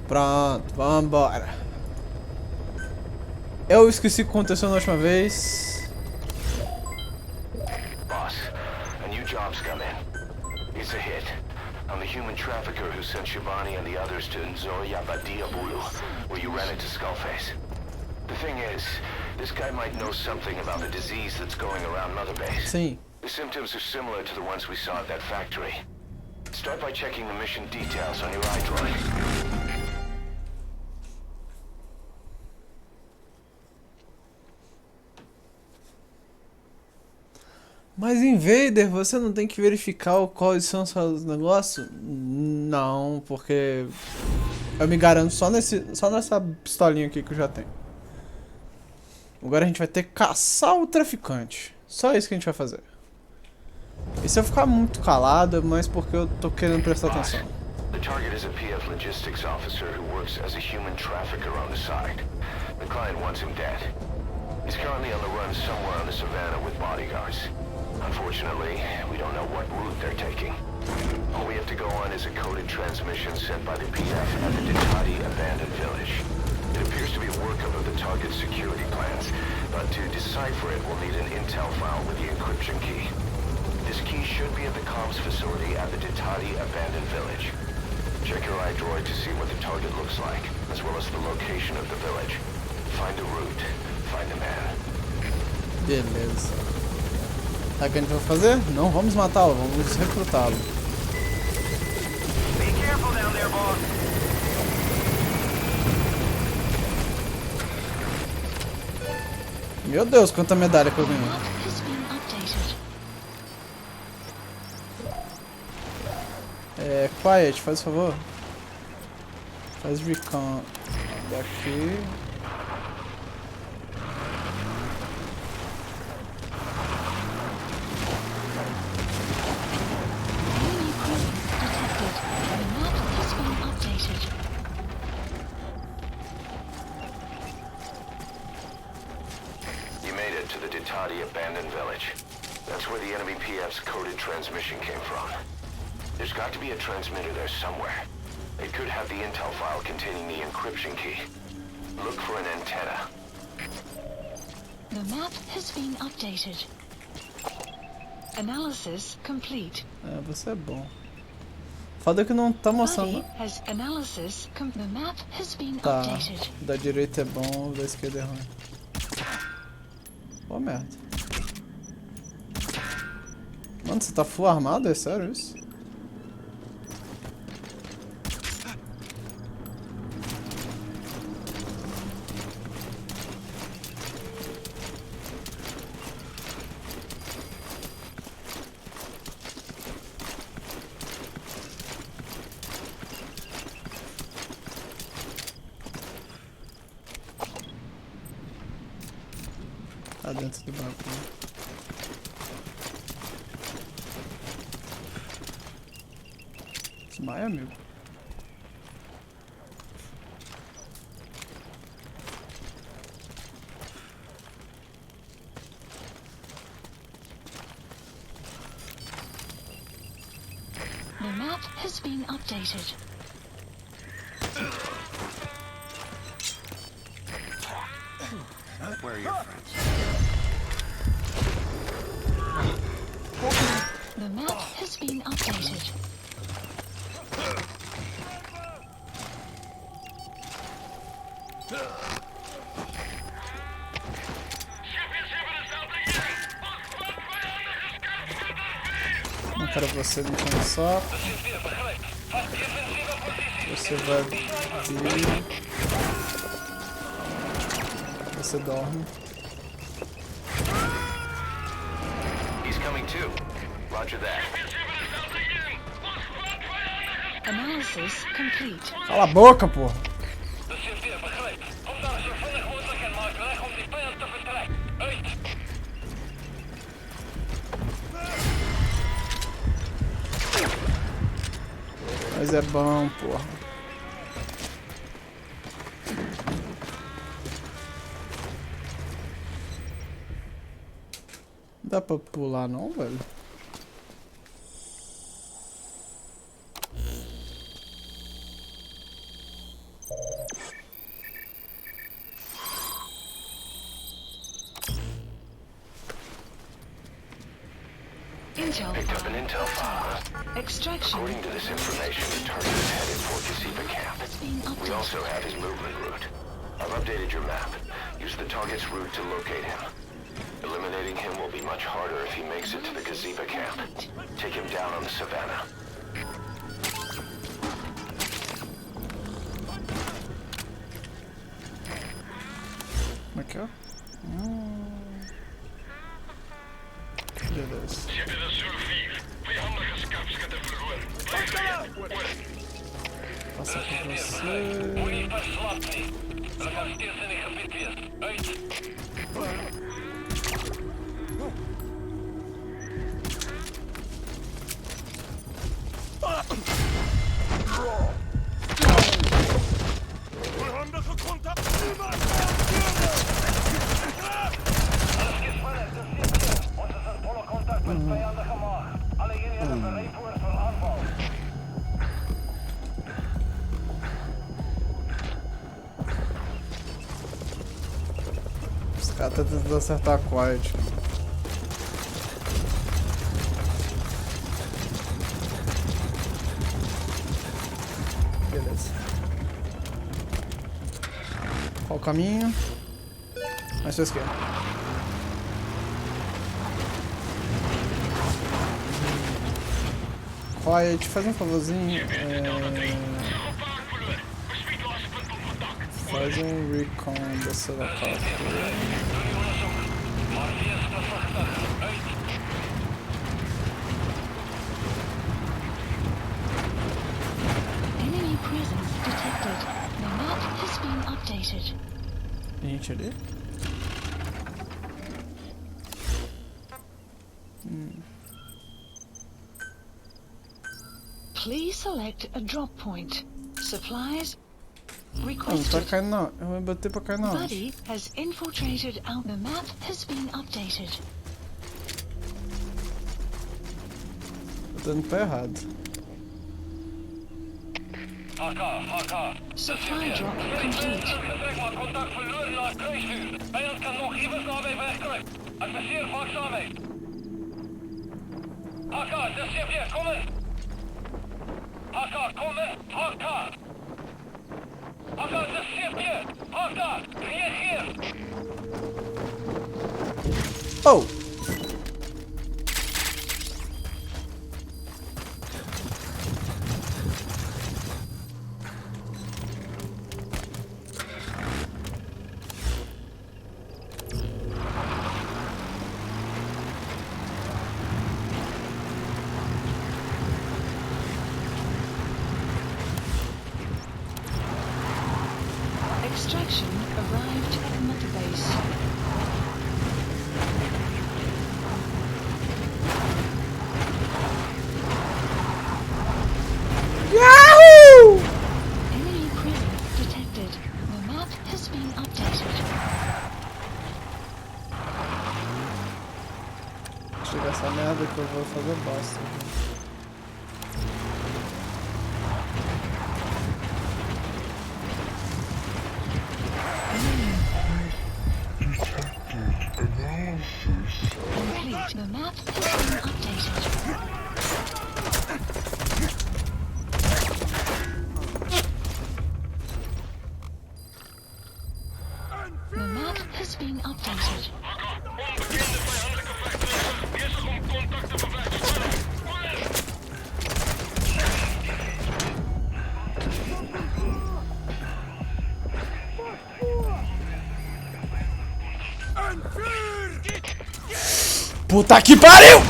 Pronto, vambora. Eu esqueci o que aconteceu na última vez. Boss, a new job's come in. It's a hit. I'm the human trafficker who sent Shivani and the others to Nzoya Badiabulu, where you ran into Skullface. The thing is, this guy might know something about the disease that's going around Mother Base. Sim. The symptoms are similar to the ones we saw at that factory. Start by checking the mission details on your iDroid. Mas Invader, você não tem que verificar quais são os seus negócios? Não, porque eu me garanto só nessa pistolinha aqui que eu já tenho. Agora a gente vai ter que caçar o traficante. Só isso que a gente vai fazer. E se eu ficar muito calado, é mais porque eu tô querendo prestar atenção. The target is a PF logistics officer who works as a human trafficker on the side. The client wants him dead. He's currently on the run somewhere on the savannah with bodyguards. Unfortunately, we don't know what route they're taking. All we have to go on is a coded transmission sent by the PF at the Ditati abandoned village. It appears to be a workup of the target's security plans, but to decipher it, we'll need an intel file with the encryption key. This key should be at the comms facility at the Ditati abandoned village. Check your iDroid to see what the target looks like, as well as the location of the village. Find the route, find the man. Beleza. Sabe o que a gente vai fazer? Não vamos matá-lo, vamos recrutá-lo. Be careful down there, boss. Meu Deus, quanta medalha que eu ganhei. Quiet, faz favor. Faz recon daqui. You made it to the Ditati abandoned village. That's where the enemy PF's coded transmission came from. There's got to be a transmitter there somewhere. It could have the intel file containing the encryption key. Look for an antenna. The map has been updated. Analysis complete. Você é bom. Foda que não tá mostrando. The map has been Tá, updated. da direita é bom, da esquerda é ruim. Pô, merda. Mano, você tá full armado? É sério isso? Tá dentro do banco. Desmaia, amigo. The map has been updated. Where are your friends? The map has been updated. Não quero você me enchendo o saco. Você vai vir. Você dorme. He's coming too. Roger that. Analysis complete. Cala a boca, porra. Mas é bom, porra. Não dá pra pular não, velho? Intel Picked up an file. intel file. Extraction. According to this information, the target is headed for Gazeba camp. It's being We updated. also have his movement route. I've updated your map. Use the target's route to locate him. Eliminating him will be much harder if he makes it to the Gazeba camp. Take him down on the savannah. Aqui, ó. Beleza. Passar por você. Os caras estão tentando acertar a quiet. Beleza. Qual o caminho? Mais sua esquerda. Quiet, faz um favorzinho. Faz um recon desse local. Enemy presence detected. The map has been updated. Gente ali. Please select a drop point. Supplies Não, tá requested. caindo não. Eu vou bater pra cair não. Buddy has infiltrated out. The map has been updated. Tô dando pra errado. Supply drop complete. Contact verloren naar kruisvuur. Vijand kan nog even nabij wegkomen. Adviseer waakzaamheid. HK, de CP, komen. HK, komen. HK. HK, de CP. HK, reageer. Oh! Extraction arrived at Mother Base. Yahoo! Enemy presence detected. The map has been updated. Chega essa merda que eu vou fazer bosta. Complete. The map has been updated. The map has been updated. Puta que pariu!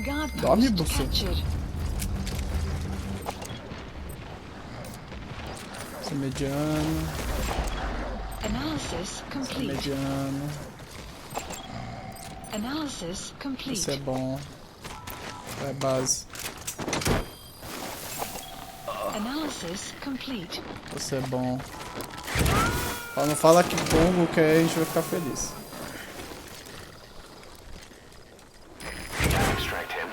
Guard Dorme, post você. captured. Esse mediano. Analysis complete. Mediano. Analysis complete. Isso é bom. É base. Analysis complete. Isso é bom. Só não fala que bom, que aí a gente vai ficar feliz. Extract him.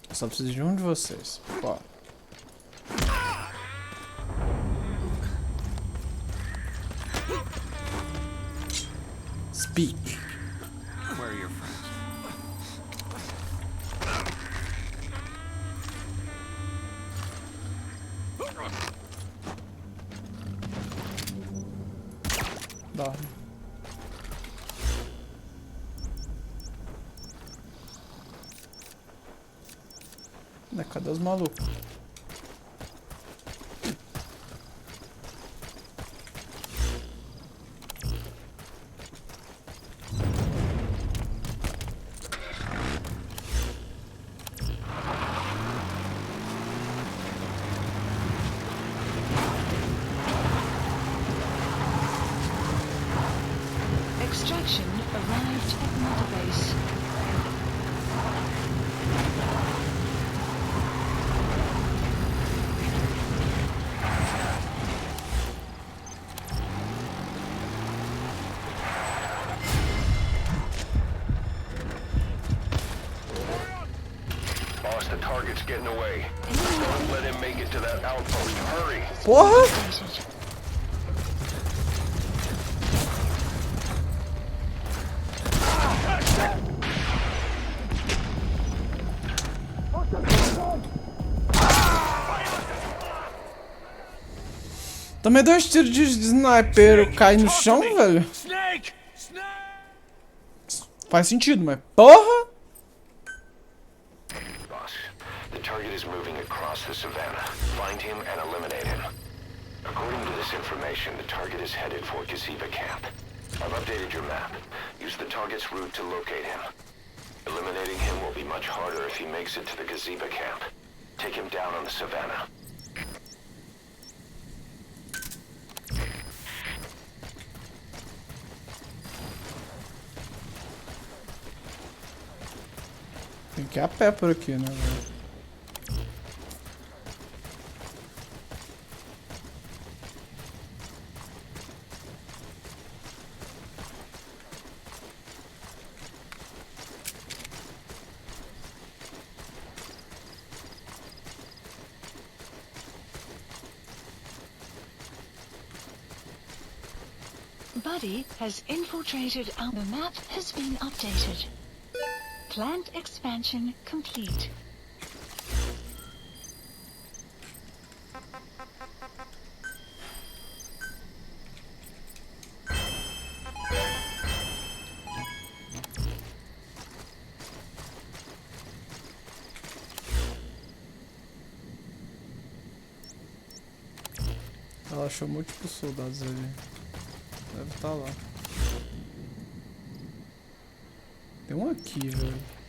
Eu só preciso de um de vocês. Ó. Speak. Where are your friends? Dorme. Cadê os malucos? Extraction arrived at Mother Base. Boss, the target's getting away. Don't let him make it to that outpost. Hurry! Porra! Updated. Tomei 2 tiros de sniper, eu caí no chão, velho. Snake! Faz sentido, mas porra! Boss, the target is moving across the savannah. Find him and eliminate him. According to this information, the target is headed for Gazeba Camp. I've updated your map. Use the target's route to locate him. Eliminating him will be much harder if he makes it to the Gazeba Camp. Take him down on the savannah. Tem que ir a pé por aqui, né, velho? Buddy has infiltrated our the map has been updated. Plant expansion complete. Ela achou múltiplos soldados ali. Deve estar lá. Tem um aqui, velho.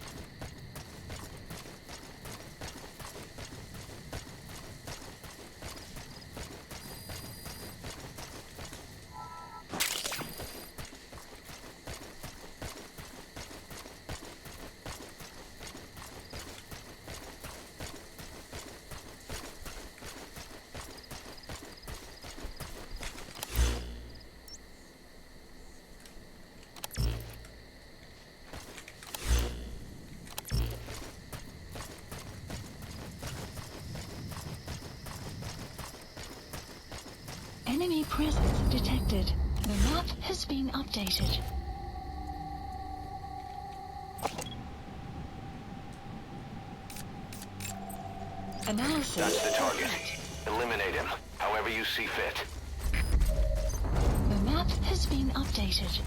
Enemy presence detected. The map has been updated. Analysis. That's the target. Eliminate him, however you see fit. The map has been updated.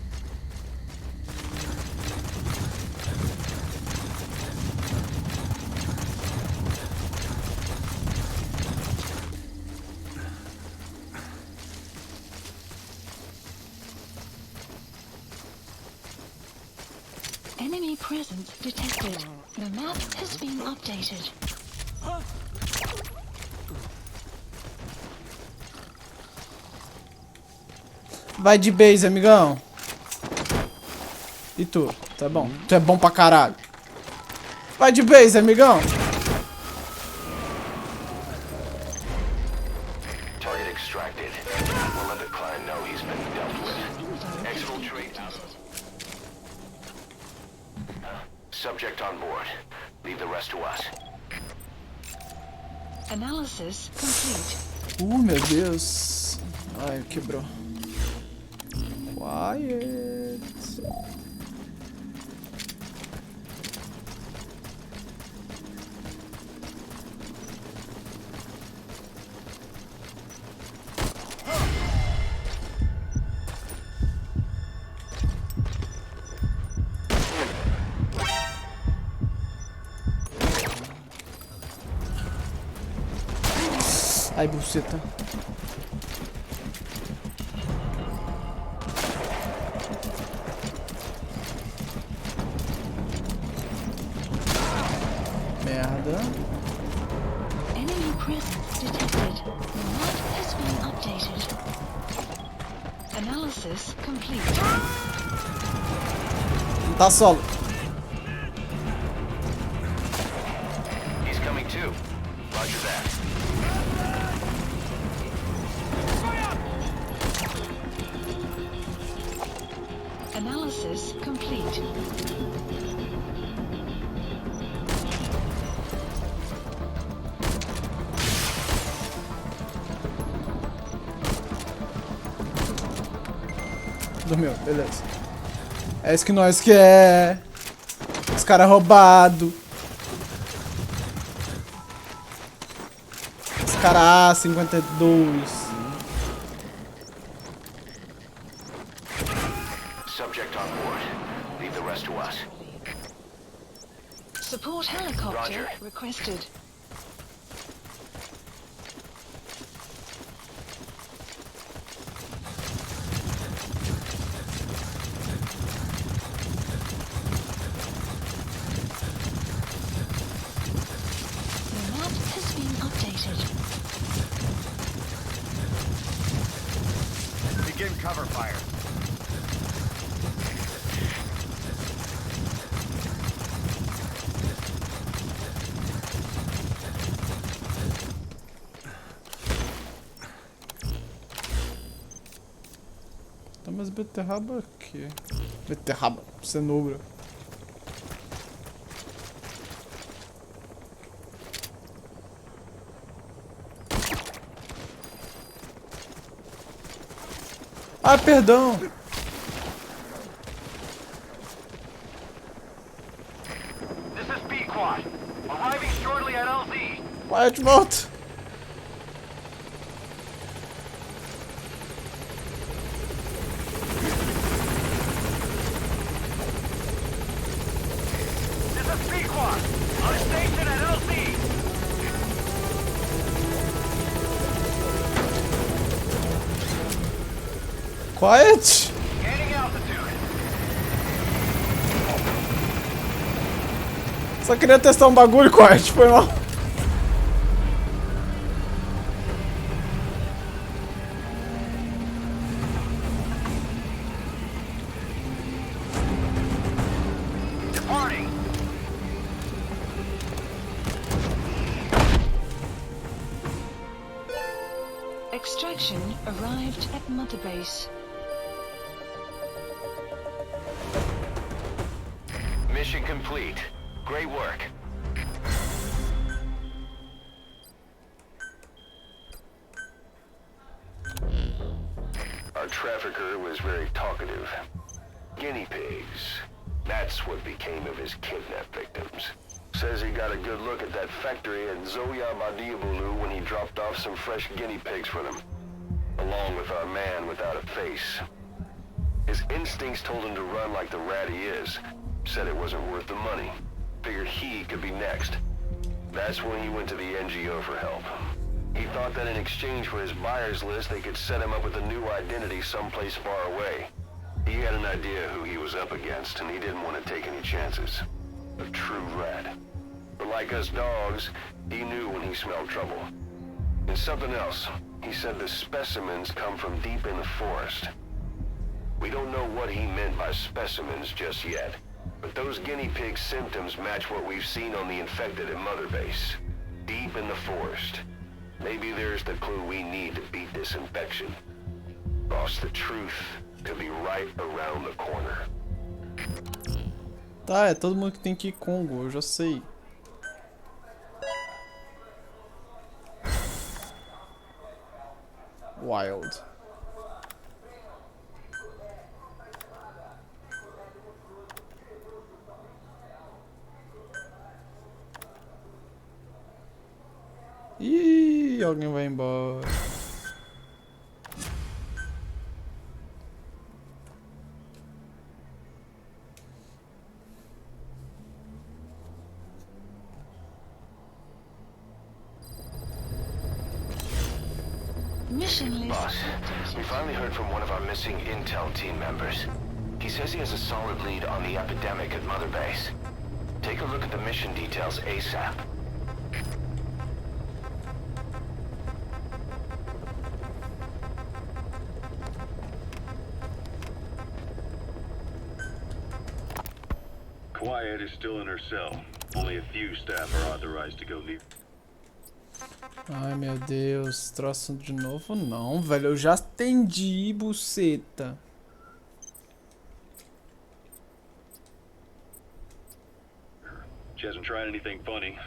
Enemy Enemy presence detected. The map has been updated. Vai de base, amigão. E tu? Tá bom? Tu é bom pra caralho. Vai de base, amigão. Target extracted. We'll let the client know he's been dealt with. Exfiltrate out. Subject on board. Leave the rest to us. Analysis complete. Meu Deus. Ai, quebrou. Quiet. Ai, buceta. Merda. Enemy presence detected. The map has been updated. Analysis complete. Não tá solo. He's coming too. Roger that. Analysis complete. Dormiu, beleza. É isso que nós quer. Os caras roubados. Os caras A52. Subject on board. Leave the rest to us. Support helicopter Roger. requested. The map has been updated. Begin cover fire. Tá mais beterraba aqui. Beterraba, cenoura. Ah, perdão. This is B-Quad. Arriving shortly at LZ. Quiet, volta. This is B-Quad. On station at LZ. Quiet. Gaining altitude. Só queria testar um bagulho, Quiet. Foi mal. Departing. Extraction arrived at Mother Base. Mission complete. Great work. Our trafficker was very talkative. Guinea pigs. That's what became of his kidnapped victims. Says he got a good look at that factory at Zoya Badiabulu when he dropped off some fresh guinea pigs for them, along with our man without a face. His instincts told him to run like the rat he is. Said it wasn't worth the money. Figured he could be next. That's when he went to the NGO for help. He thought that in exchange for his buyer's list, they could set him up with a new identity someplace far away. He had an idea who he was up against, and he didn't want to take any chances. A true rat. But like us dogs, he knew when he smelled trouble. And something else. He said the specimens come from deep in the forest. We don't know what he meant by specimens just yet, but those guinea pig symptoms match what we've seen on the infected at Mother Base. Deep in the forest. Maybe there's the clue we need to beat this infection. Boss, the truth could be right around the corner. Tá, é todo mundo que tem que ir Congo, eu já sei. Wild. Ih, alguém vai embora. Mission list Boss, we updated. finally heard from one of our missing intel team members. He says he has a solid lead on the epidemic at Mother Base. Take a look at the mission details ASAP. Quiet is still in her cell. Only a few staff are authorized to go near. Ai meu Deus, troço de novo não, velho. Eu já atendi, buceta. She hasn't tried anything funny,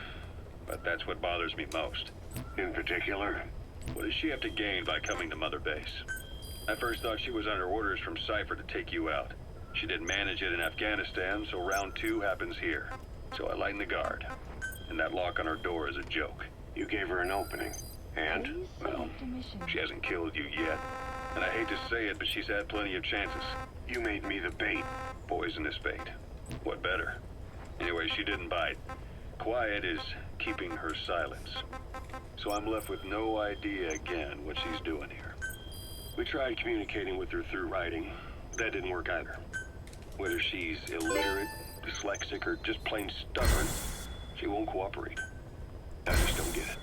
but that's what bothers me most. In particular, what does she have to gain by coming to Mother Base? I first thought she was under orders from Cypher to take you out. She didn't manage it in Afghanistan, so round 2 happens here. So I lighten the guard. And that lock on her door is a joke. You gave her an opening. And, Please well, select a mission. she hasn't killed you yet. And I hate to say it, but she's had plenty of chances. You made me the bait. Poisonous bait. What better? Anyway, she didn't bite. Quiet is keeping her silence. So I'm left with no idea again what she's doing here. We tried communicating with her through writing. That didn't work either. Whether she's illiterate, dyslexic, or just plain stubborn, she won't cooperate. I just don't get it.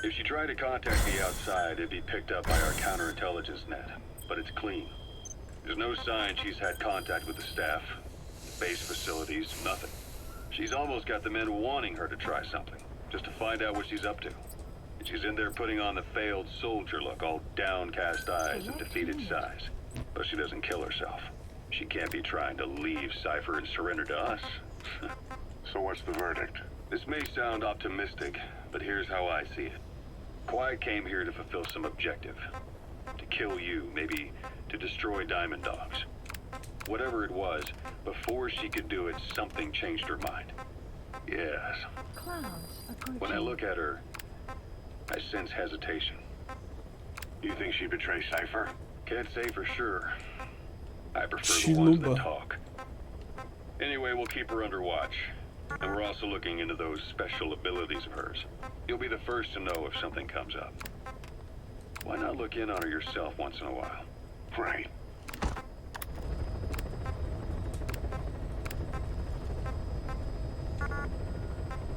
If she tried to contact the outside, it'd be picked up by our counterintelligence net. But it's clean. There's no sign she's had contact with the staff, base facilities, nothing. She's almost got the men wanting her to try something, just to find out what she's up to. And she's in there putting on the failed soldier look, all downcast eyes and defeated sighs. But she doesn't kill herself. She can't be trying to leave Cypher and surrender to us. So what's the verdict? This may sound optimistic, but here's how I see it. Quiet came here to fulfill some objective. To kill you, maybe to destroy Diamond Dogs. Whatever it was, before she could do it, something changed her mind. Yes. Clouds approaching. When I look at her, I sense hesitation. You think she'd betray Cypher? Can't say for sure. I prefer the ones that talk. Anyway, we'll keep her under watch. And we're also looking into those special abilities of hers. You'll be the first to know if something comes up. Why not look in on her yourself once in a while? Right.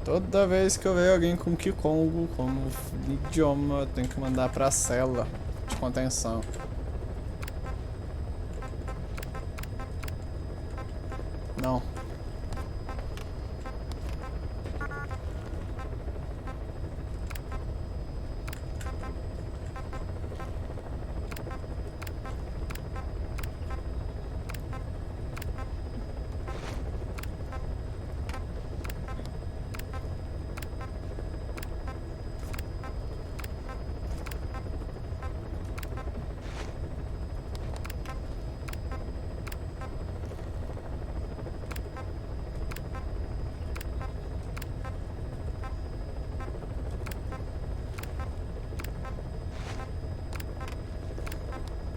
Toda vez que eu ver alguém com Kikongo como idioma, eu tenho que mandar pra cela de contenção. Não.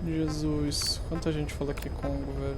Jesus, quanta gente fala aqui Congo, velho.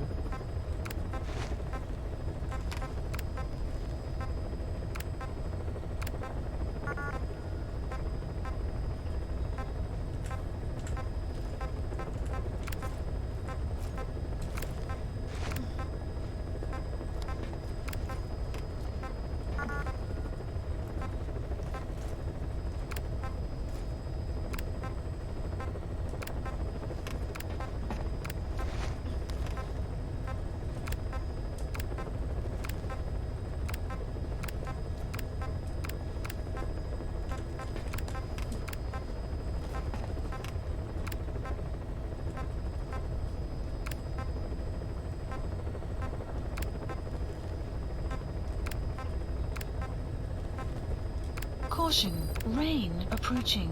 Caution, rain approaching.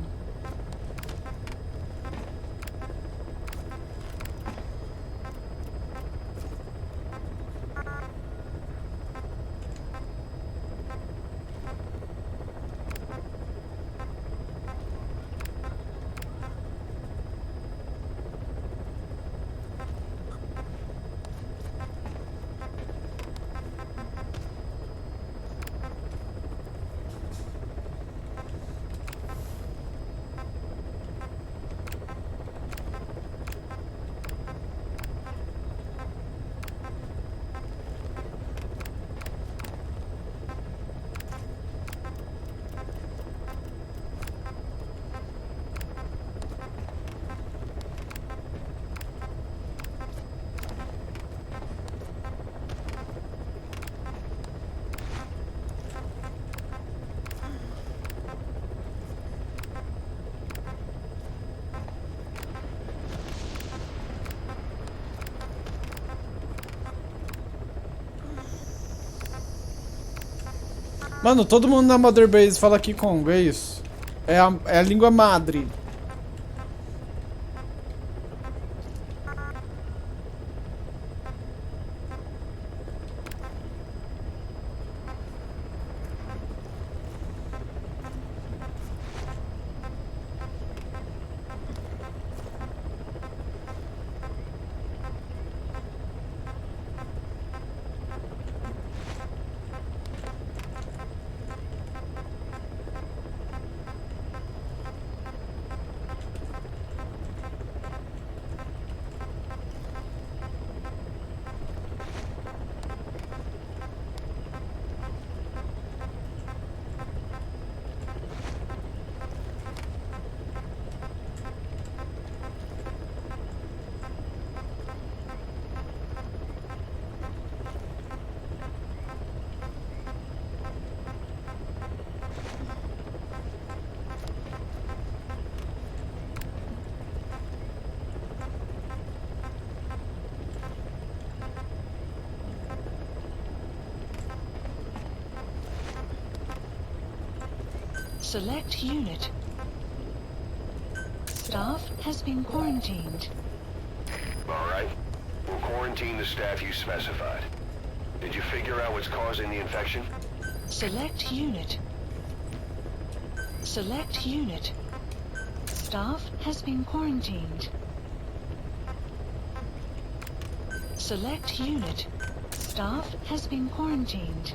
Mano, todo mundo na Mother Base fala Kikongo, é isso. É a língua madre. Select unit. Staff has been quarantined. All right. We'll quarantine the staff you specified. Did you figure out what's causing the infection? Select unit. Select unit. Staff has been quarantined. Select unit. Staff has been quarantined.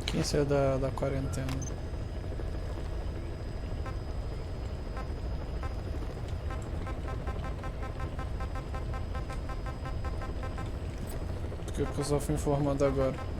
Quem saiu da quarentena? Porque eu só fui informado agora.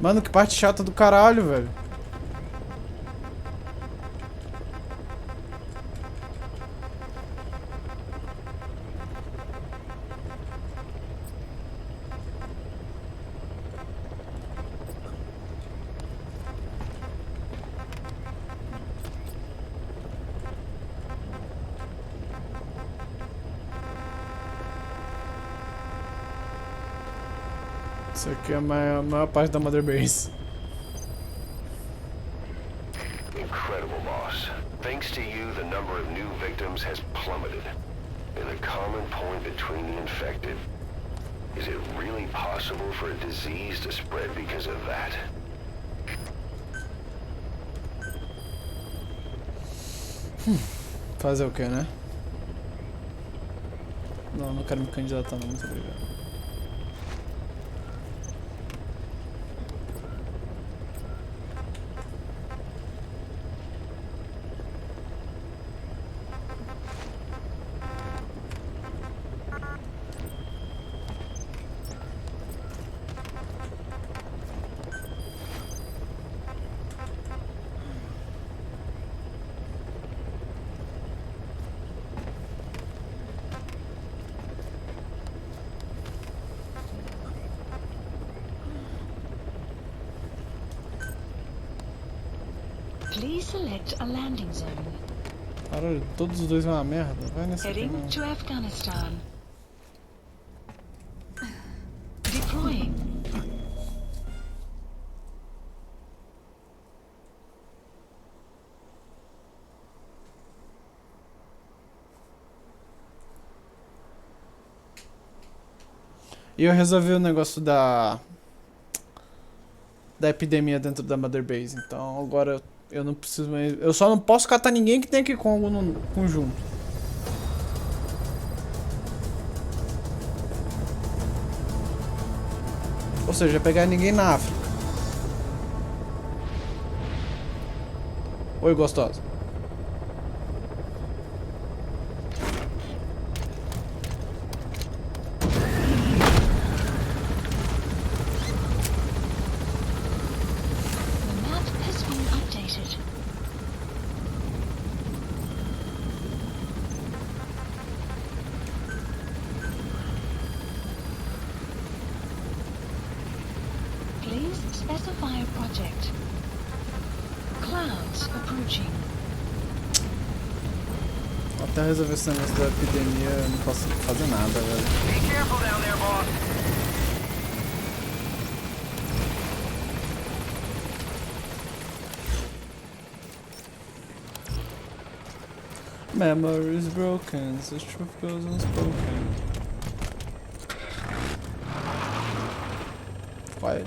Mano, que parte chata do caralho, velho. Isso aqui é a maior parte da Mother Base. Incredible, boss. Thanks to you, the number of new victims has plummeted. And the common point between the infected. Is it really possible for a disease to spread because of that? Fazer o que, né? Não, não quero me candidatar não, muito obrigado. Please select a landing zone. Caralho, todos os dois é uma merda. Vai nessa aqui, Heading não. to Afghanistan. Deploying. E eu resolvi o negócio da epidemia dentro da Mother Base. Então agora eu não preciso mais. Eu só não posso catar ninguém que tenha aqui Congo no conjunto. Ou seja, pegar ninguém na África. Oi, gostosa. The map has been updated. Please specify a project. Clouds approaching. Até resolver esse negócio da epidemia, eu não posso fazer nada, velho. Be careful down there, boss. Memory is broken, so truth goes unspoken. Quiet.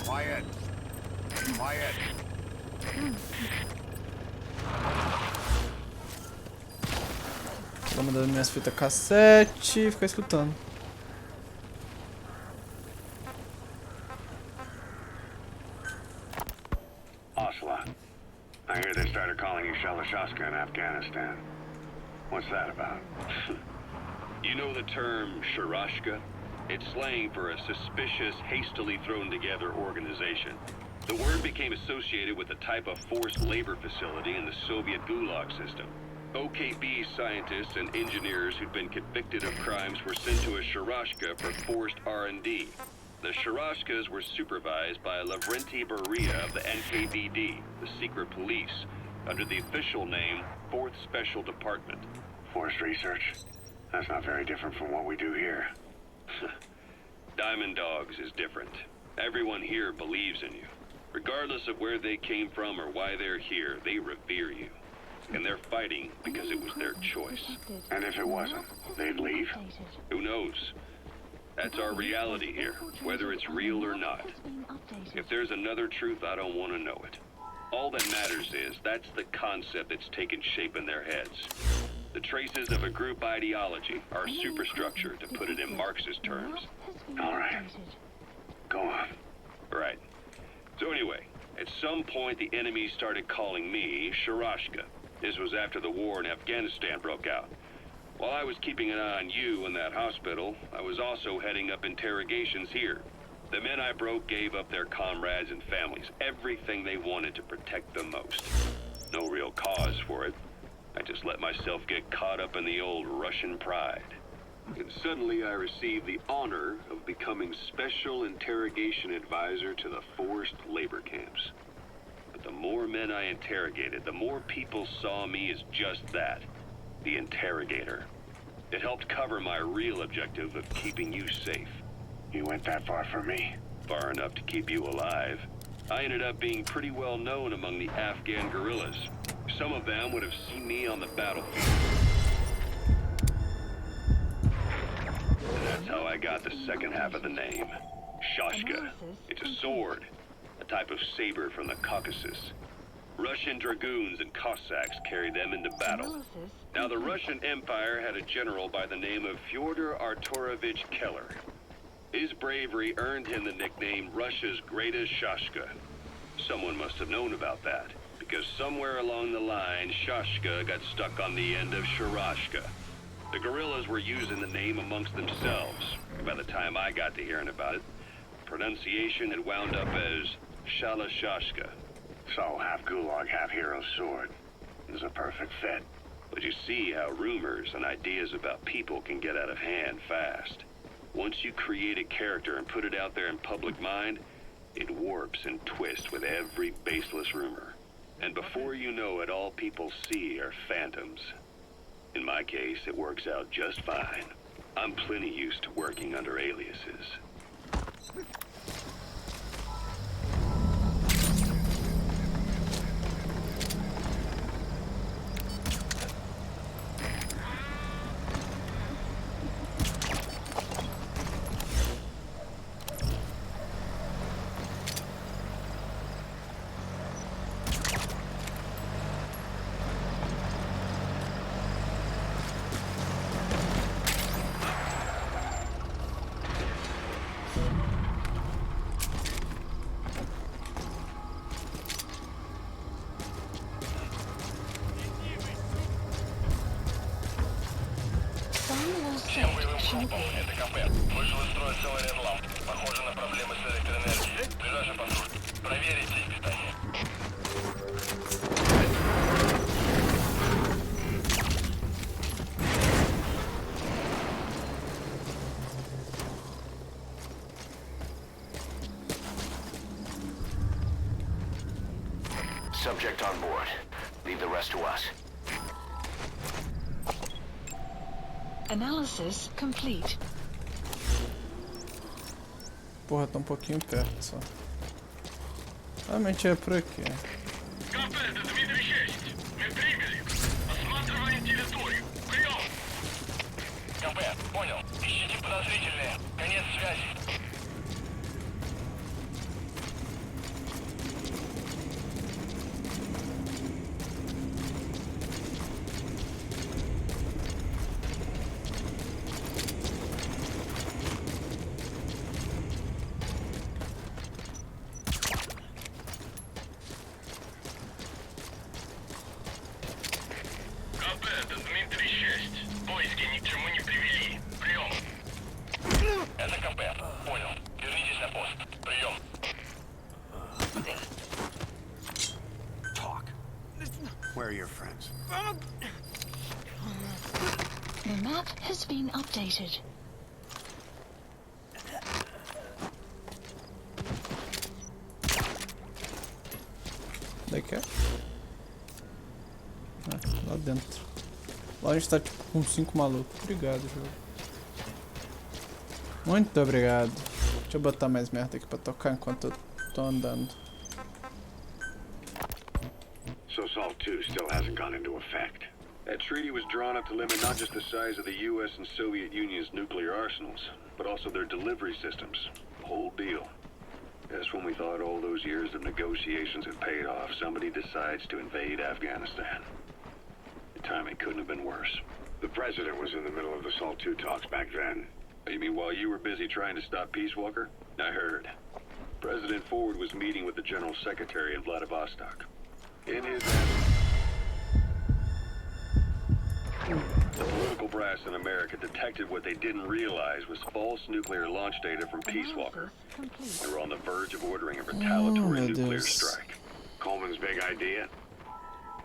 Quiet. Quiet. Tô mandando minhas fitas cassete e ficar escutando. Ocelot. I hear they started calling you Shalashashka in Afghanistan. What's that about? You know the term Sharashka? It's slang for a suspicious, hastily thrown together organization. The word became associated with a type of forced labor facility in the Soviet Gulag system. OKB scientists and engineers who'd been convicted of crimes were sent to a Sharashka for forced R&D. The Sharashkas were supervised by Lavrenti Beria of the NKVD, the secret police, under the official name 4th Special Department. Forced research? That's not very different from what we do here. Diamond Dogs is different. Everyone here believes in you. Regardless of where they came from or why they're here, they revere you. And they're fighting because it was their choice. And if it wasn't, they'd leave? Who knows? That's our reality here, whether it's real or not. If there's another truth, I don't want to know it. All that matters is that's the concept that's taken shape in their heads. The traces of a group ideology, our superstructure, to put it in Marxist terms. All right. Go on. Right. So anyway, at some point the enemy started calling me Sharashka. This was after the war in Afghanistan broke out. While I was keeping an eye on you in that hospital, I was also heading up interrogations here. The men I broke gave up their comrades and families, everything they wanted to protect them most. No real cause for it. I just let myself get caught up in the old Russian pride. And suddenly I received the honor of becoming Special Interrogation Advisor to the forced labor camps. But the more men I interrogated, the more people saw me as just that, the interrogator. It helped cover my real objective of keeping you safe. You went that far for me? Far enough to keep you alive. I ended up being pretty well known among the Afghan guerrillas. Some of them would have seen me on the battlefield. And that's how I got the second half of the name. Shashka. It's a sword. A type of saber from the Caucasus. Russian dragoons and Cossacks carried them into battle. Now, the Russian Empire had a general by the name of Fyodor Arturovich Keller. His bravery earned him the nickname Russia's Greatest Shashka. Someone must have known about that, because somewhere along the line, Shashka got stuck on the end of Sharashka. The guerrillas were using the name amongst themselves. By the time I got to hearing about it, pronunciation had wound up as Shalashashka. So, half gulag, half hero sword. It was a perfect fit. But you see how rumors and ideas about people can get out of hand fast. Once you create a character and put it out there in public mind, it warps and twists with every baseless rumor. And before you know it, all people see are phantoms. In my case, it works out just fine. I'm plenty used to working under aliases. Всем боевым группам, это КП. Вышел из строя целый ряд ламп. Похоже на проблемы с электроэнергией. Ближайший патруль. Проверите их питание. Subject on board. Leave the rest to us. Analysis complete. Porra, tá um pouquinho perto só. Realmente é por aqui. КП, это Дмитрий 6. Мы прибыли. Осматриваем территорию. Прием. КП, понял. Ищите подозрительные. Конец связи. КП, это Дмитрий 6. Поиски ни к чему не привели. Прием. Это КП. Понял. Вернитесь на пост. Прием. Talk. Where are your friends? The map has been updated. Daqui é? Ah, lá dentro. Lá a gente tá tipo com 5 malucos. Obrigado, jogo. Muito obrigado. Deixa eu botar mais merda aqui pra tocar enquanto eu tô andando. So SALT 2 still hasn't gone into effect. That treaty was drawn up to limit not just the size of the US and Soviet Union's nuclear arsenals, but also their delivery systems. The whole deal. Just when we thought all those years of negotiations had paid off, somebody decides to invade Afghanistan. The timing couldn't have been worse. The president was in the middle of the SALT 2 talks back then. You mean while you were busy trying to stop Peace Walker? I heard. President Ford was meeting with the General Secretary in Vladivostok. In his The political brass in America detected what they didn't realize was false nuclear launch data from Peace Walker. They were on the verge of ordering a retaliatory meu nuclear Deus. strike. Coleman's big idea?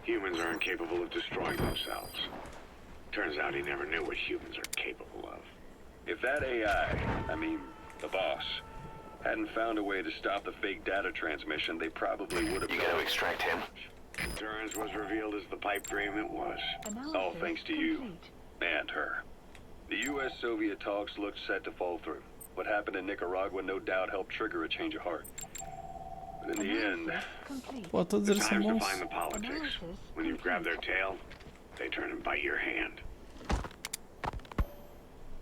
Humans are incapable of destroying themselves. Turns out he never knew what humans are capable of. If that AI, I mean, the boss, hadn't found a way to stop the fake data transmission, they probably would have... You gotta extract him. Terrence was revealed as the pipe dream it was. All thanks to you. And her. The U.S.-Soviet talks looked set to fall through. What happened in Nicaragua no doubt helped trigger a change of heart. But in the end, Pô, todos The eles são time's to bons. find the politics. When you've grabbed their tail, they turn and bite your hand.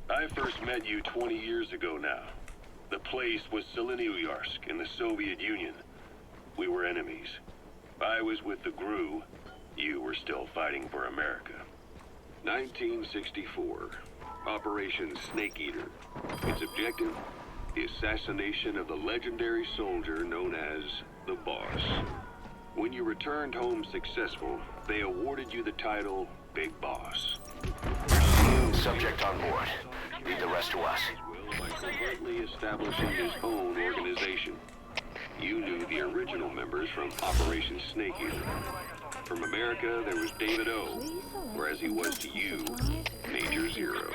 I first met you 20 years ago now. The place was Selenoyarsk in the Soviet Union. We were enemies. I was with the GRU. You were still fighting for America. 1964. Operation Snake Eater. Its objective? The assassination of the legendary soldier known as the Boss. When you returned home successful, they awarded you the title Big Boss. Subject on board. Leave the rest to us. By covertly establishing his own organization. You knew the original members from Operation Snake Eater. From America, there was David O, whereas he was to you, Major Zero.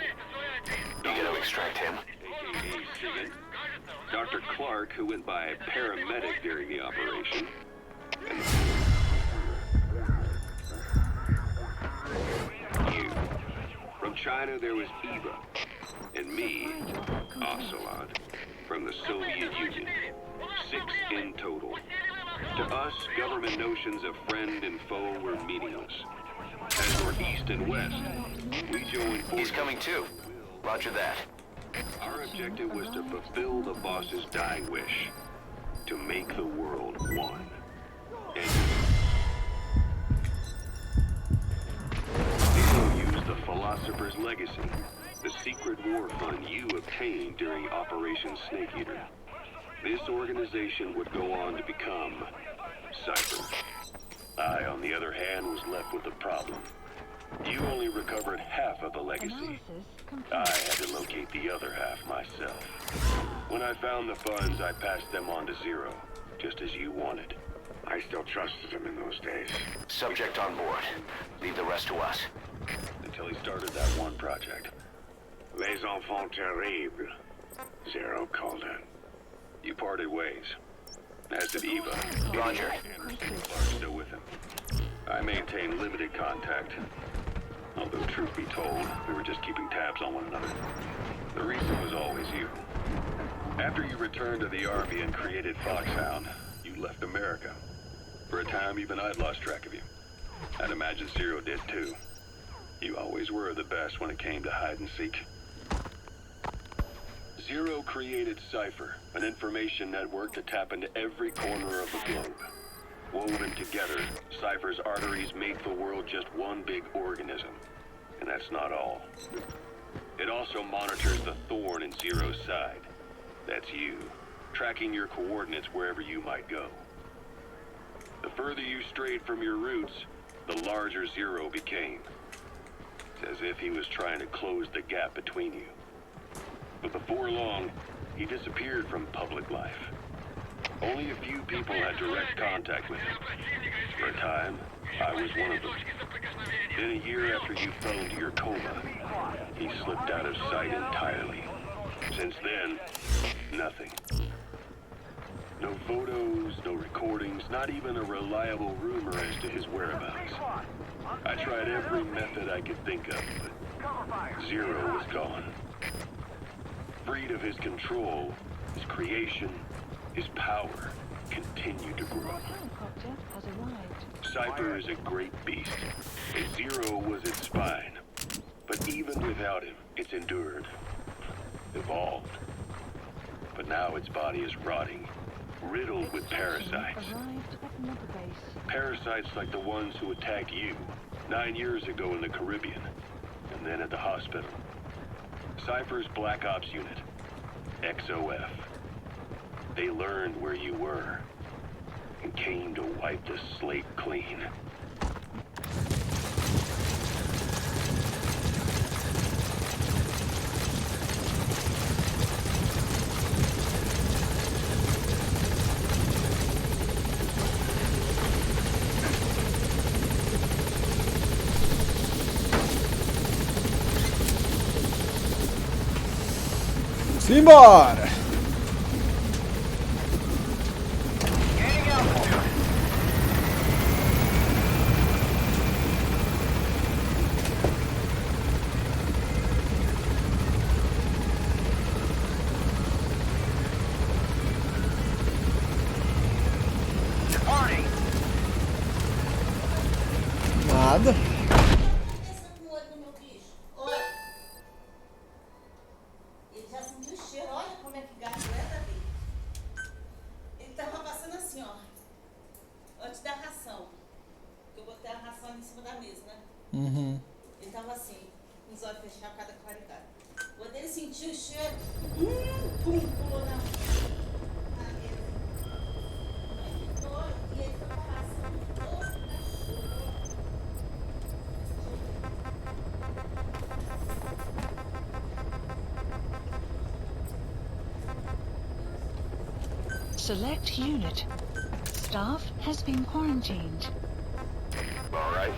You gotta extract him. AKA Sigan, Dr. Clark, who went by paramedic during the operation, and you. From China, there was Eva, and me, Ocelot, from the Soviet Union. 6 in total. To us, government notions of friend and foe were meaningless. As for East and West, we joined forces. He's coming too. Roger that. Our objective was to fulfill the boss's dying wish. To make the world one. And we will use the Philosopher's Legacy, the secret war fund you obtained during Operation Snake Eater. This organization would go on to become Cypher. I, on the other hand, was left with a problem. You only recovered half of the legacy. I had to locate the other half myself. When I found the funds, I passed them on to Zero, just as you wanted. I still trusted him in those days. Subject on board. Leave the rest to us. Until he started that one project. Les enfants terribles. Zero called it. You parted ways. As did Eva. Roger. Clark still with him. I maintained limited contact. Although, truth be told, we were just keeping tabs on one another. The reason was always you. After you returned to the Army and created Foxhound, you left America. For a time, even I'd lost track of you. I'd imagine Zero did too. You always were the best when it came to hide and seek. Zero created Cypher, an information network to tap into every corner of the globe. Woven together, Cypher's arteries make the world just one big organism. And that's not all. It also monitors the thorn in Zero's side. That's you, tracking your coordinates wherever you might go. The further you strayed from your roots, the larger Zero became. It's as if he was trying to close the gap between you. But before long, he disappeared from public life. Only a few people had direct contact with him. For a time, I was one of them. Then a year after you fell into your coma, he slipped out of sight entirely. Since then, nothing. No photos, no recordings, not even a reliable rumor as to his whereabouts. I tried every method I could think of, but Zero was gone. Freed of his control, his creation, his power continued to grow. Cypher is a great beast, and Zero was its spine. But even without him, it's endured, evolved. But now its body is rotting, riddled with parasites. Parasites like the ones who attacked you 9 years ago in the Caribbean, and then at the hospital. Cypher's Black Ops Unit, XOF. They learned where you were, and came to wipe the slate clean. Simbora! Nada. Ele já sentiu o cheiro, olha como é que gato é, Davi. Ele tava passando assim, ó. Antes da ração. Que eu botei a ração ali em cima da mesa, né? Uhum. Ele tava assim, com os olhos fechados, cada claridade. Quando ele sentiu o cheiro, pum, pulou na mesa. Aí ficou, e ele foi pra ração todo cachorro. Select unit. Staff has been quarantined. All right.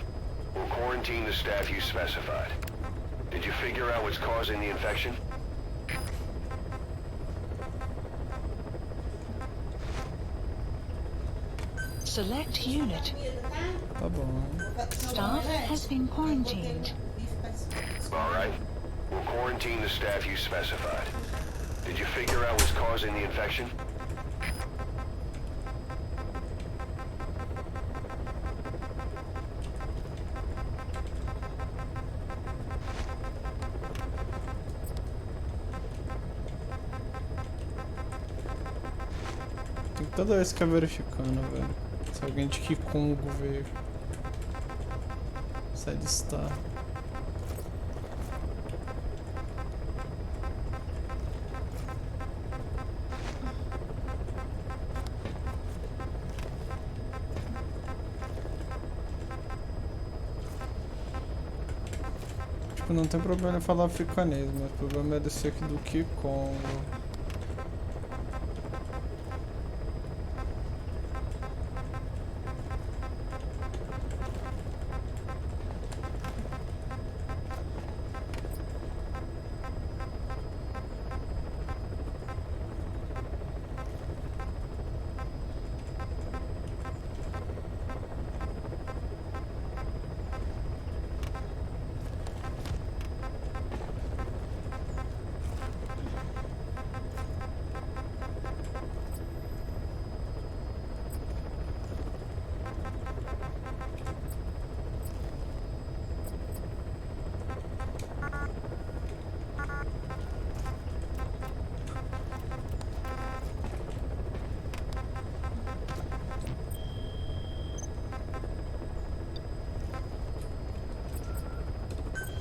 We'll quarantine the staff you specified. Did you figure out what's causing the infection? Select unit. Tá bom. Staff has been quarantined. All right. We'll quarantine the staff you specified. Did you figure out what's causing the infection? Tem que toda vez ficar verificando, velho. Se alguém de que Congo veio. Sai de estar. Tipo, não tem problema em falar africanês, mas o problema é descer aqui do que Congo.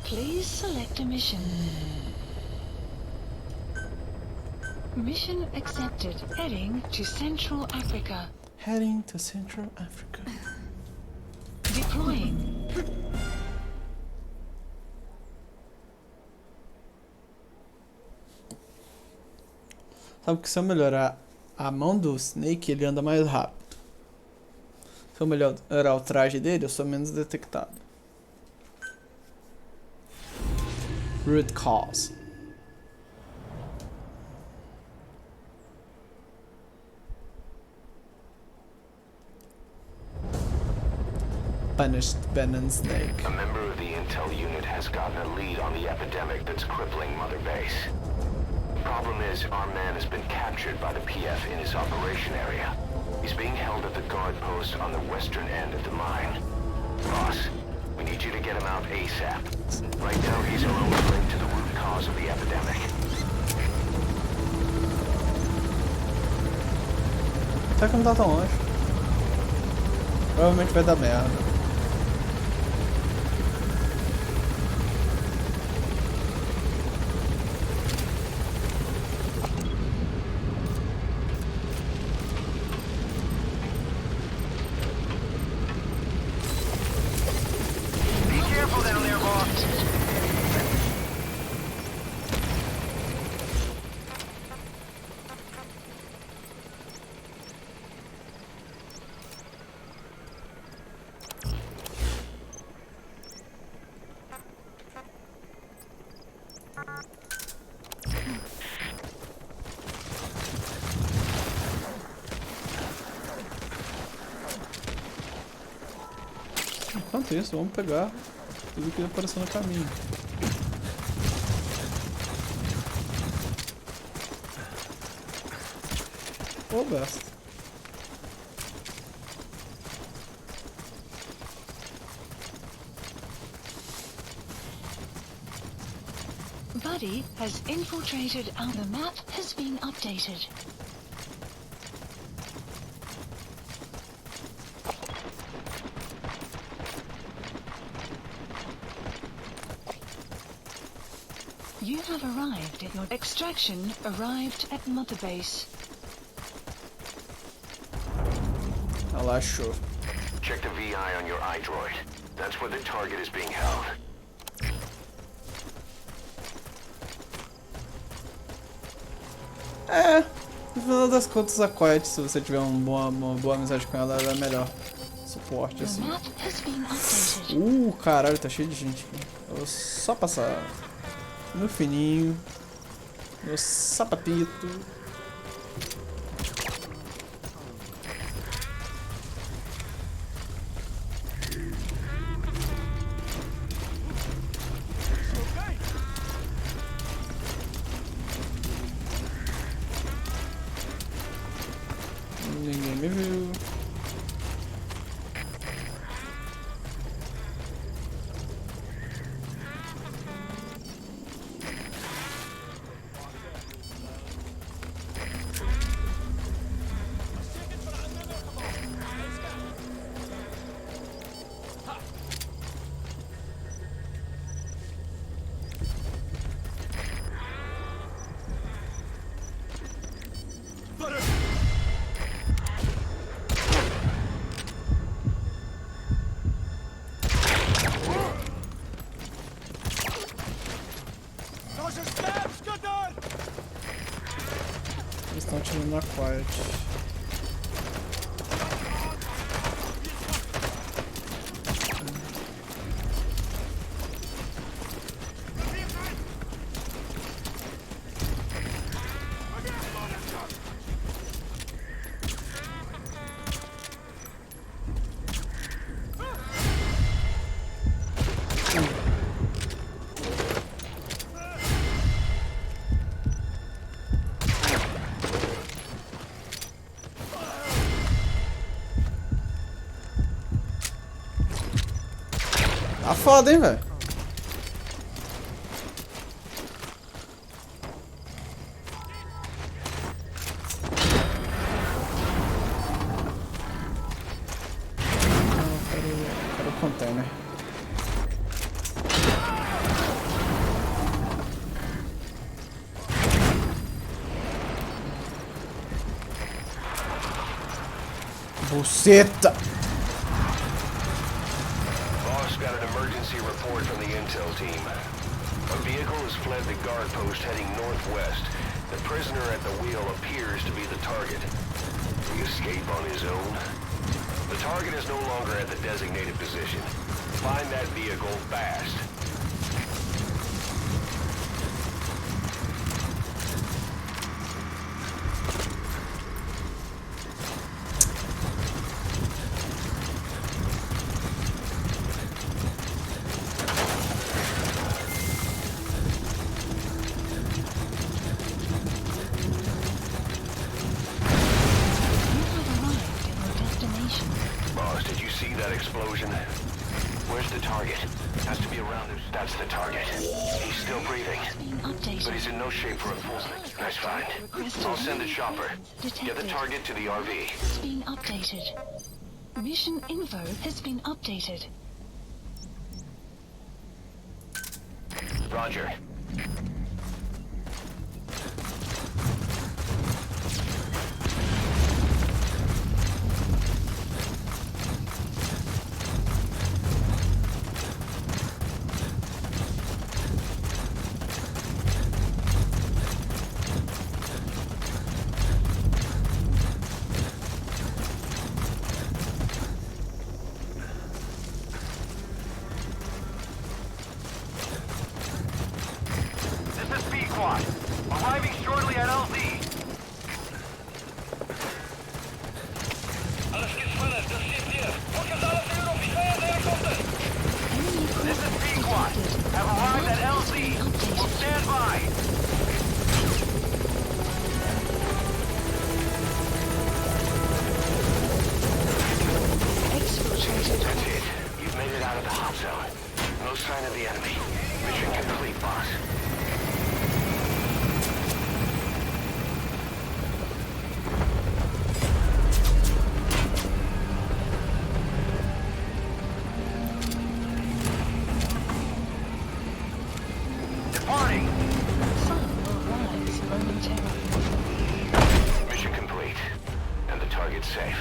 Please select a mission. Mission accepted. Heading to Central Africa. Heading to Central Africa. Deploying. Sabe que se eu melhorar a mão do Snake, ele anda mais rápido. Se eu melhorar o traje dele, eu sou menos detectado. Root cause. Punished Ben and Snake. A member of the intel unit has gotten a lead on the epidemic that's crippling Mother Base. The problem is, our man has been captured by the PF in his operation area. He's being held at the guard post on the western end of the mine. Boss, we need you to get him out ASAP. Right now, he's our only link to the root cause of the epidemic. Até que não tá tão longe. Provavelmente vai dar merda. Enquanto isso, vamos pegar tudo que apareceu no caminho. Ô, besta. Buddy has infiltrated and the map has been updated. You have arrived at your extraction arrived at Mother Base. Ela achou. Check the VI on your iDroid. That's where the target is being held. É, no final das contas a Quiet, se você tiver uma boa amizade com ela, ela é melhor. Suporte The assim. map has been updated. Caralho, tá cheio de gente aqui. Eu vou só passar no fininho, no sapatito. Ninguém me viu. Eles estão atirando na Quiet. Tá foda, hein, velho? Quero o container. Buceta! Got an emergency report from the intel team. A vehicle has fled the guard post heading northwest. The prisoner at the wheel appears to be the target. Will he escape on his own? The target is no longer at the designated position. Find that vehicle fast. Boss, did you see that explosion? Where's the target? Has to be around there. That's the target. He's still breathing, but he's in no shape for a full... Nice find. I'll send a chopper. Get the target to the RV. Has been updated. Mission info has been updated. Roger. Arriving shortly at LZ. Alles gefunden, das steht hier. Показалось, офицер, helikopter. been updated. Stand by! Exfiltrated. That's it. You've made it out of the hot zone. No sign of the enemy. Mission complete, boss. Departing! Sun will rise momentarily. Mission complete. And the target's safe.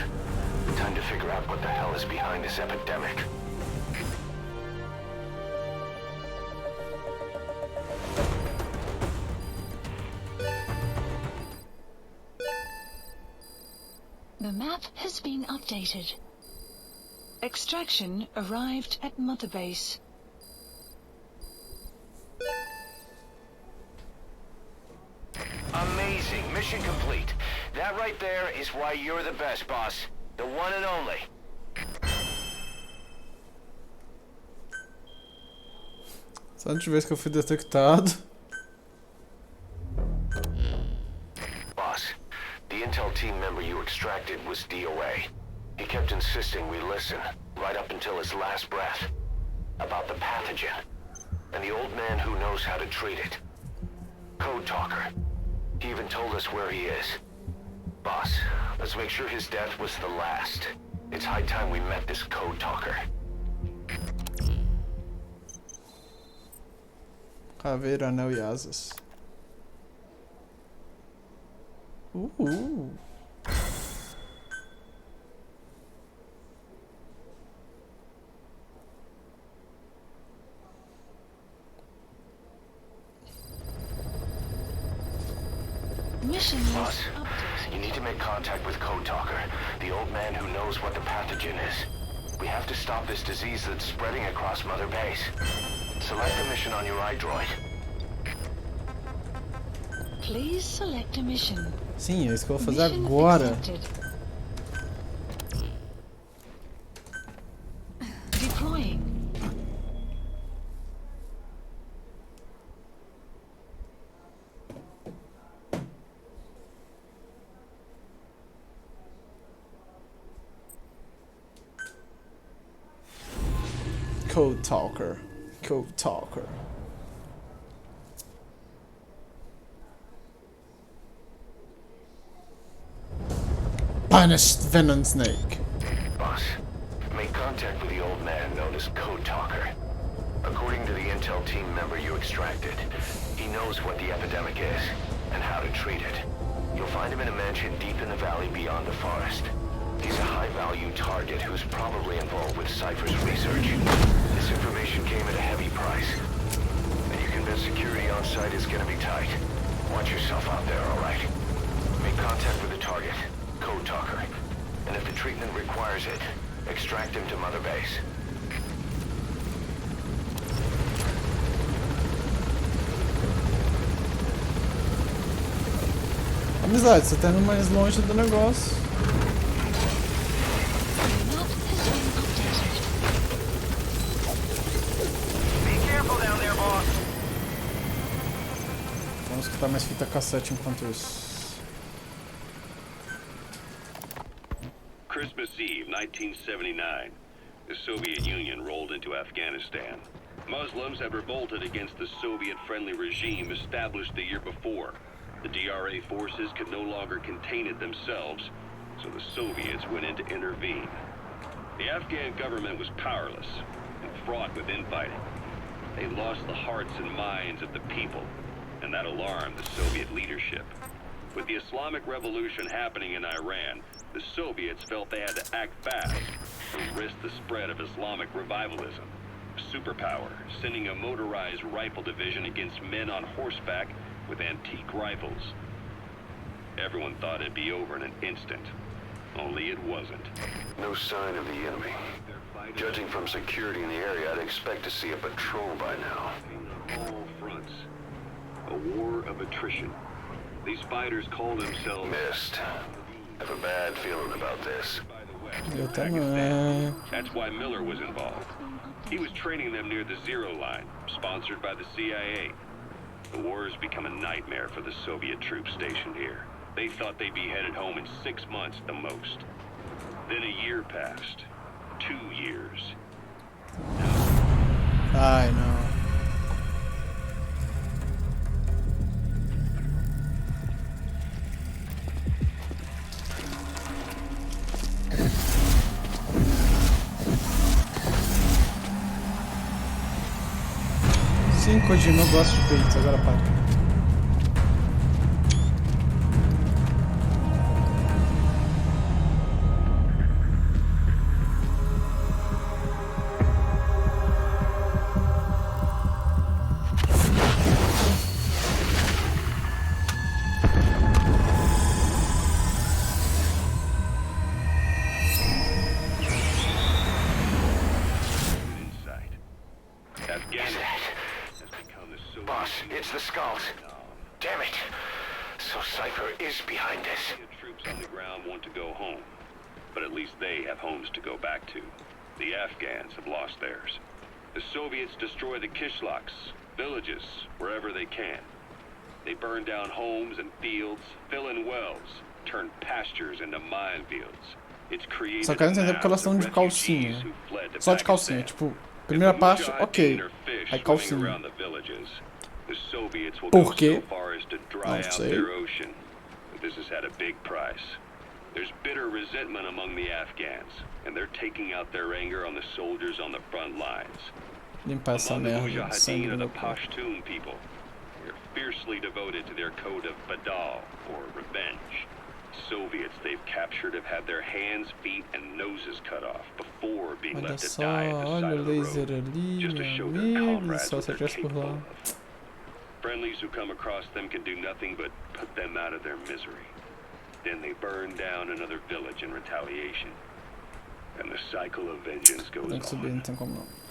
Time to figure out what the hell is behind this epidemic. The map has been updated. Extraction arrived at Mother Base. Amazing. Mission complete. That right there is why you're the best, boss. The one and only. Só a última vez que eu fui detectado. Boss, the intel team member you extracted was DOA. He kept insisting we listen, right up until his last breath, about the pathogen, and the old man who knows how to treat it. Code Talker. He even told us where he is. Boss, let's make sure his death was the last. It's high time we met this Code Talker. Caveira, anel e asas. Mission was Boss, updated. you need to make contact with Code Talker, the old man who knows what the pathogen is. We have to stop this disease that's spreading across Mother Base. Select a mission on your iDroid. Please select a mission. Sim, é isso que eu vou fazer Mission agora. accepted. Deploying. Code Talker. Code Talker. Punished Venom Snake. Boss, make contact with the old man known as Code Talker. According to the intel team member you extracted, he knows what the epidemic is and how to treat it. You'll find him in a mansion deep in the valley beyond the forest. He's a high-value target who's probably involved with Cypher's research. This information came at a heavy price. And you convinced security on site is gonna be tight. Watch yourself out there, alright? Make contact with the target, Code Talker. And if the treatment requires it, extract him to Mother Base. Amizade, você tá indo mais longe do negócio. The map has been updated. Be careful down there, boss! Vamos escutar mais fita cassete enquanto isso. Christmas Eve, 1979. The Soviet Union rolled into Afghanistan. Muslims had revolted against the Soviet-friendly regime established the year before. The DRA forces could no longer contain it themselves, so the Soviets went in to intervene. The Afghan government was powerless and fraught with infighting. They lost the hearts and minds of the people, and that alarmed the Soviet leadership. With the Islamic Revolution happening in Iran, the Soviets felt they had to act fast to risk the spread of Islamic revivalism. Superpower, sending a motorized rifle division against men on horseback with antique rifles. Everyone thought it'd be over in an instant. Only it wasn't. No sign of the enemy. Judging from security in the area, I'd expect to see a patrol by now. On all fronts. A war of attrition. These fighters call themselves... Missed. I have a bad feeling about this. By the way, West Eu in também. Pakistan. That's why Miller was involved. He was training them near the Zero Line, sponsored by the CIA. The war has become a nightmare for the Soviet troops stationed here. They thought they'd be headed home in 6 months at the most. Then a year passed. 2 years. Ai, não. Sim, Kojima, eu gosto de peitos, agora para. Boss, it's the Skulls. Damn it. So Cypher is behind this. The troops on the ground want to go home, but at least they have homes to go back to. The Afghans have lost theirs. The Soviets destroy the kishlaks, villages, wherever they can. They burn down homes and fields, fill in wells, turn pastures into minefields. It's created Só quero entender porque elas estão de calcinha. Só de calcinha, tipo, primeira parte, ok. Aí calcinha. Por quê? Não sei. This has had a big price. There's bitter resentment among the Afghans, and they're taking out their anger on the soldiers on the front lines. Limpar essa Among the merda de sangue Mujahideen are no the meu corpo. Pashtun people. They're fiercely devoted to their code of Badal, or revenge. Soviets they've captured have had their hands, feet, and noses cut off before being Olha left to só, die at the side olha o of the laser road, ali, just to meu show their amigo. comrades Só what se eu they're tivesse por capable lá. of. Friendlies who come across them can do nothing but put them out of their misery. Then they burn down another village in retaliation. And the cycle of vengeance goes Tem que subir, on. não tem como não.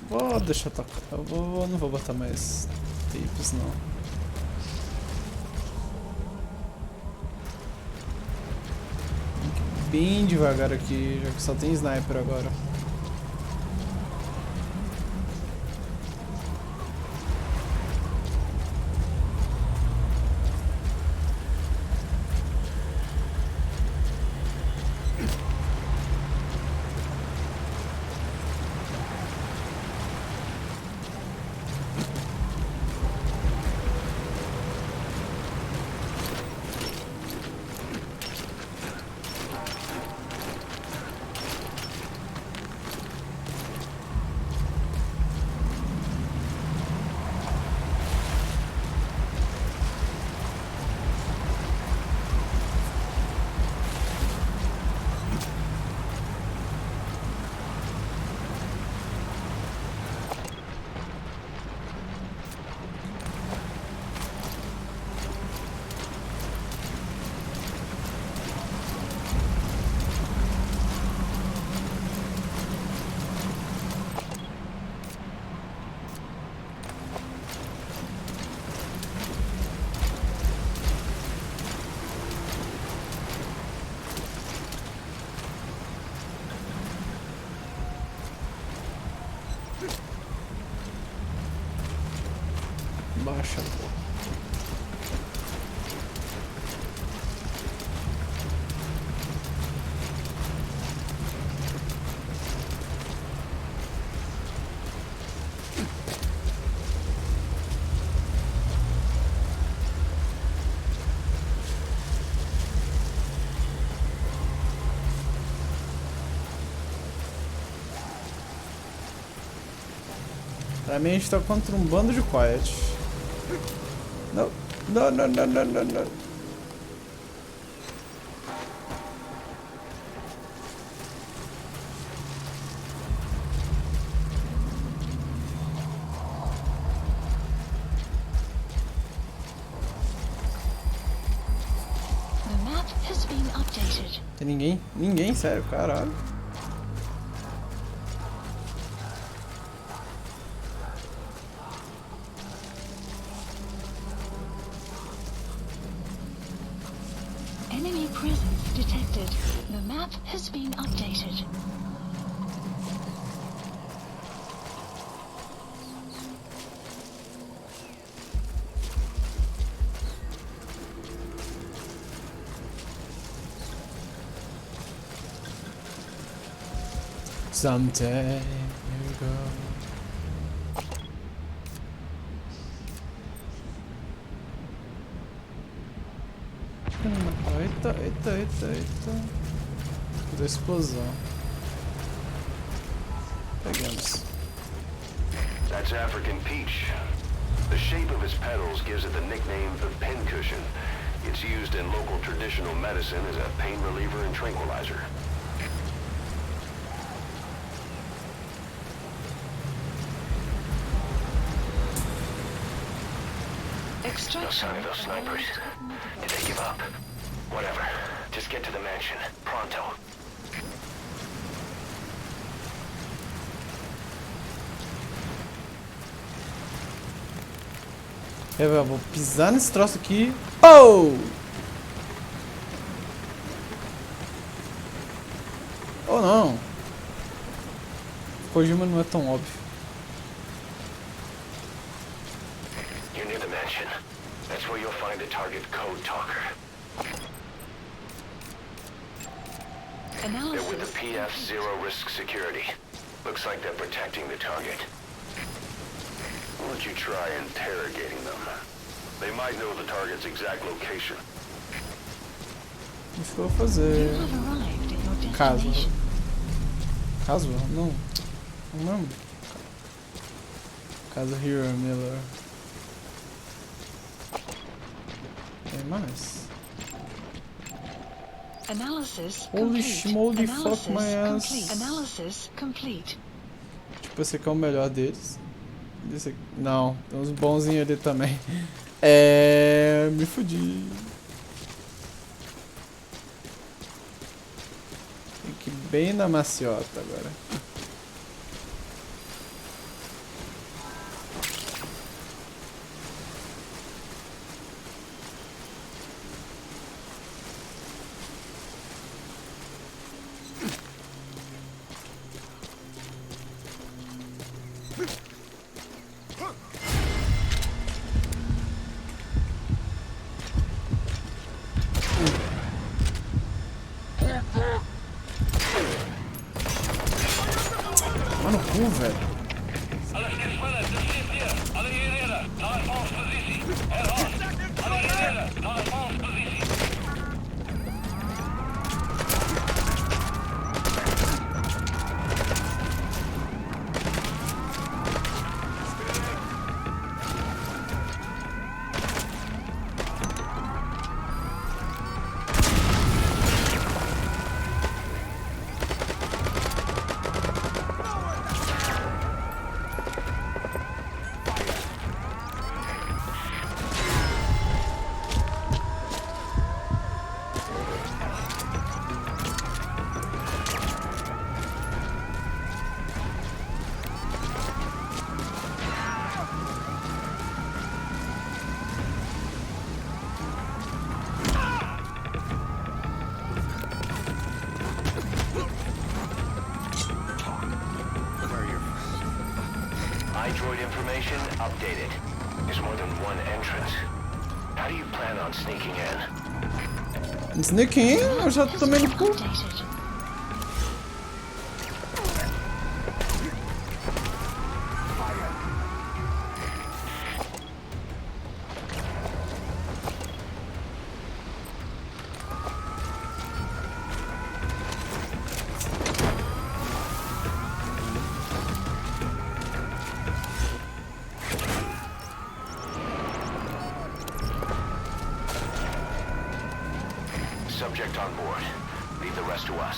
Vou deixar tocar. Não vou botar mais tapes não. Bem devagar aqui, já que só tem sniper agora. Baixa, pô. Pra mim a gente tá contra um bando de quiet. Não, não, não, não, não, não, não. updated. Tem ninguém? Ninguém, sério, caralho. Enemy presence detected. The map has been updated. Someday you go. Eita, eita, eita, eita. Da explosão. Pegamos. That's African peach. The shape of its petals gives it the nickname the pincushion. It's used in local traditional medicine as a pain reliever and tranquilizer. No Extraction. sign of those snipers. Did they give up? Whatever. Just get to the mansion. Pronto. Eu vou pisar nesse troço aqui. Oh! Ou não. Kojima não é tão óbvio. You're near the mansion. That's where you'll find a target code talker. They're with the PF Zero Risk Security. Looks like they're protecting the target. Why don't you try interrogating them? They might know the target's exact location. Isso que eu vou fazer. You have arrived at your Caso. destination. Caso? Não. Não. Caso Hero Miller. Tem mais. Analysis Holy complete. schmoly, Analysis fuck my ass. complete. Analysis complete. Tipo, esse aqui é o melhor deles. Esse aqui... Não, tem uns bonzinhos ali também. Me fudi. Tem que ir bem na maciota agora. Mano, cu, velho. Alle stilspannen, det finns hier. Alle hierheen. Naar advanced positie. Herhaal. Alle hierheen. Naar advanced positie. iDroid information updated. There's more than one entrance. How do you plan on sneaking in? Sneaking? Eu já tomei no cu. Updated. Subject on board. Leave the rest to us.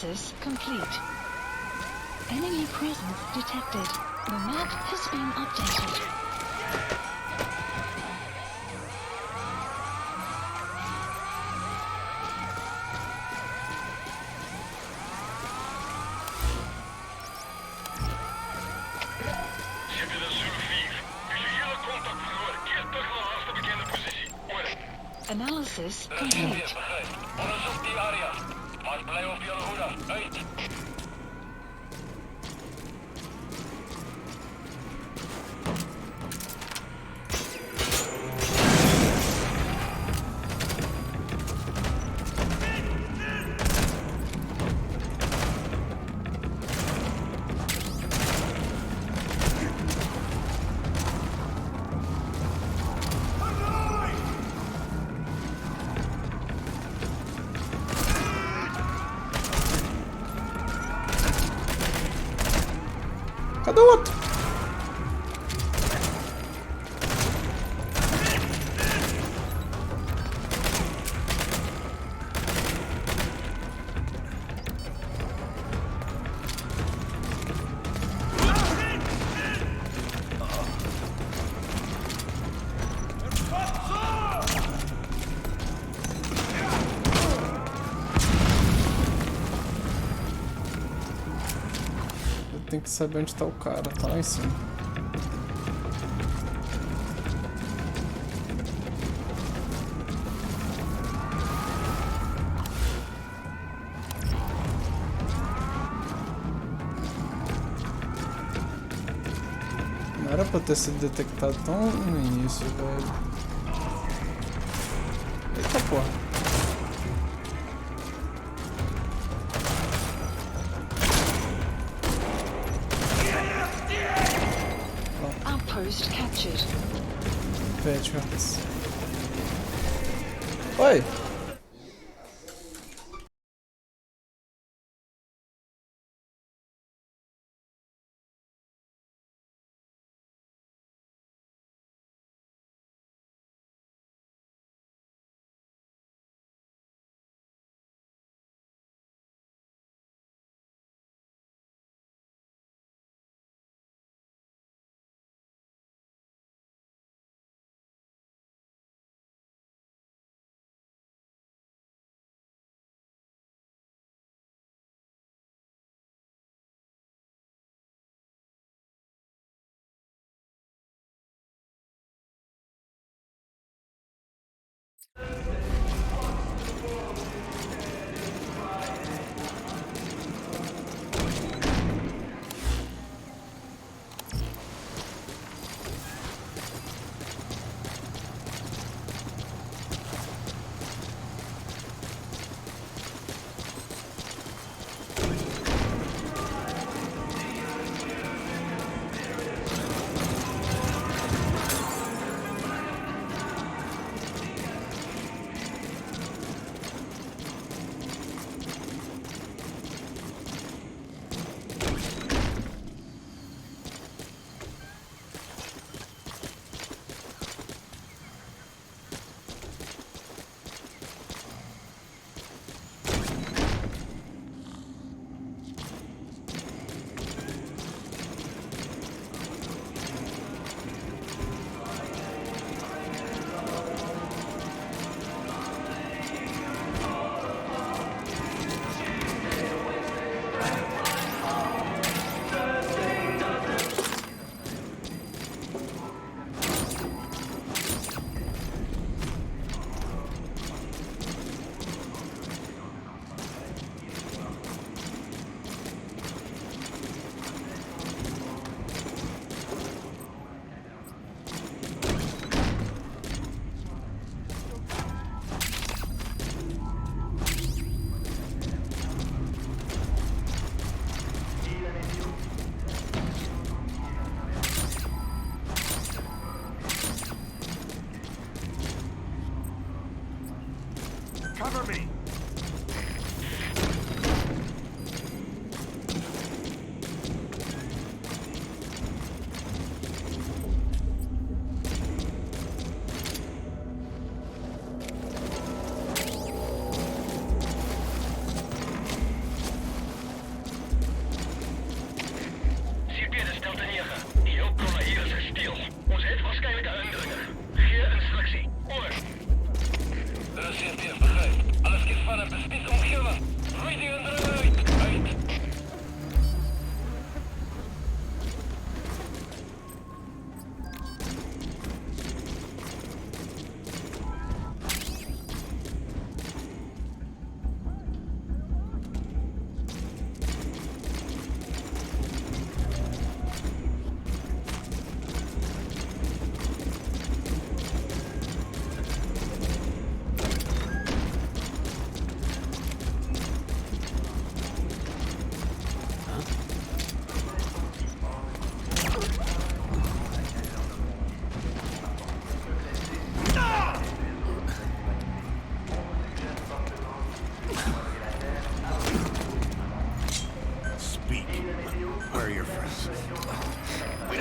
Analysis complete. Enemy presence detected. The map has been updated. Zitten de Zulu 4. Visuele contact verloren. Keer terug naar laatste bekende positie. Over. Analysis complete. Onderzoek die area. Maar blij op jullie hoede. Uit. Cadê o outro? Tem que saber onde tá o cara, tá lá em cima. Não era pra ter sido detectado tão no início, velho. Eita porra. Outpost captured. Veterans. Oi!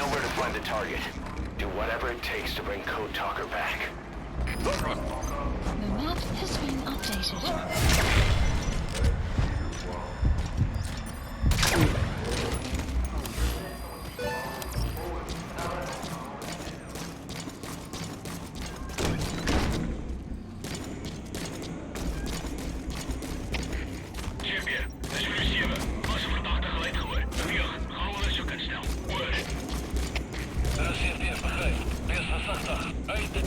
know where to find the target. Do whatever it takes to bring Code Talker back. The map has been updated. Check, exclusieve. Was een verdachte geleid geworden. Beweeg, gauw als je kunt snel. Hoor. Reserveer begrijp. Wees voorzichtig. Uit de...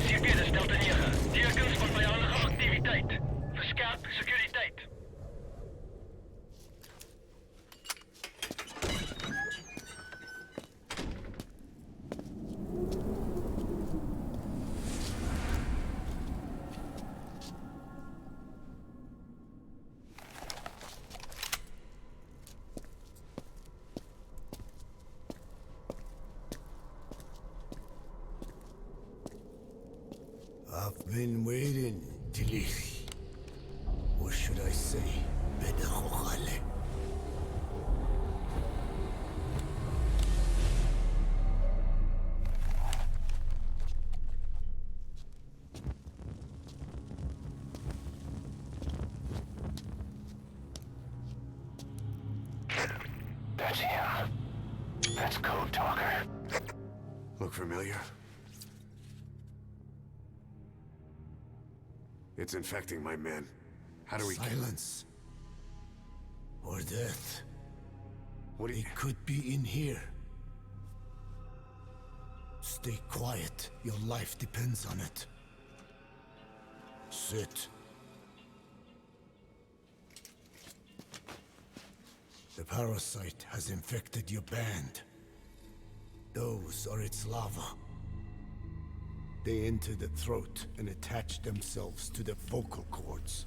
CP stelt de 9. Tekens van vijandige activiteit. Verscherp securiteit. I've been waiting, Tilly. Or should I say, Bedachokale. That's him. That's Code Talker. Look familiar? It's infecting my men. How do we... Silence. Or death. What do you... It could be in here. Stay quiet. Your life depends on it. Sit. The parasite has infected your band. Those are its larvae. They enter the throat and attach themselves to the vocal cords.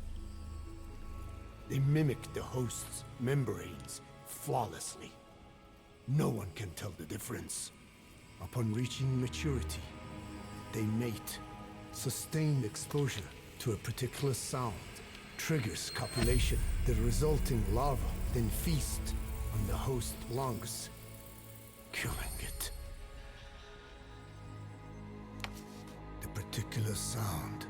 They mimic the host's membranes flawlessly. No one can tell the difference. Upon reaching maturity, they mate. Sustained exposure to a particular sound triggers copulation. The resulting larva then feast on the host lungs, killing it. The particular sound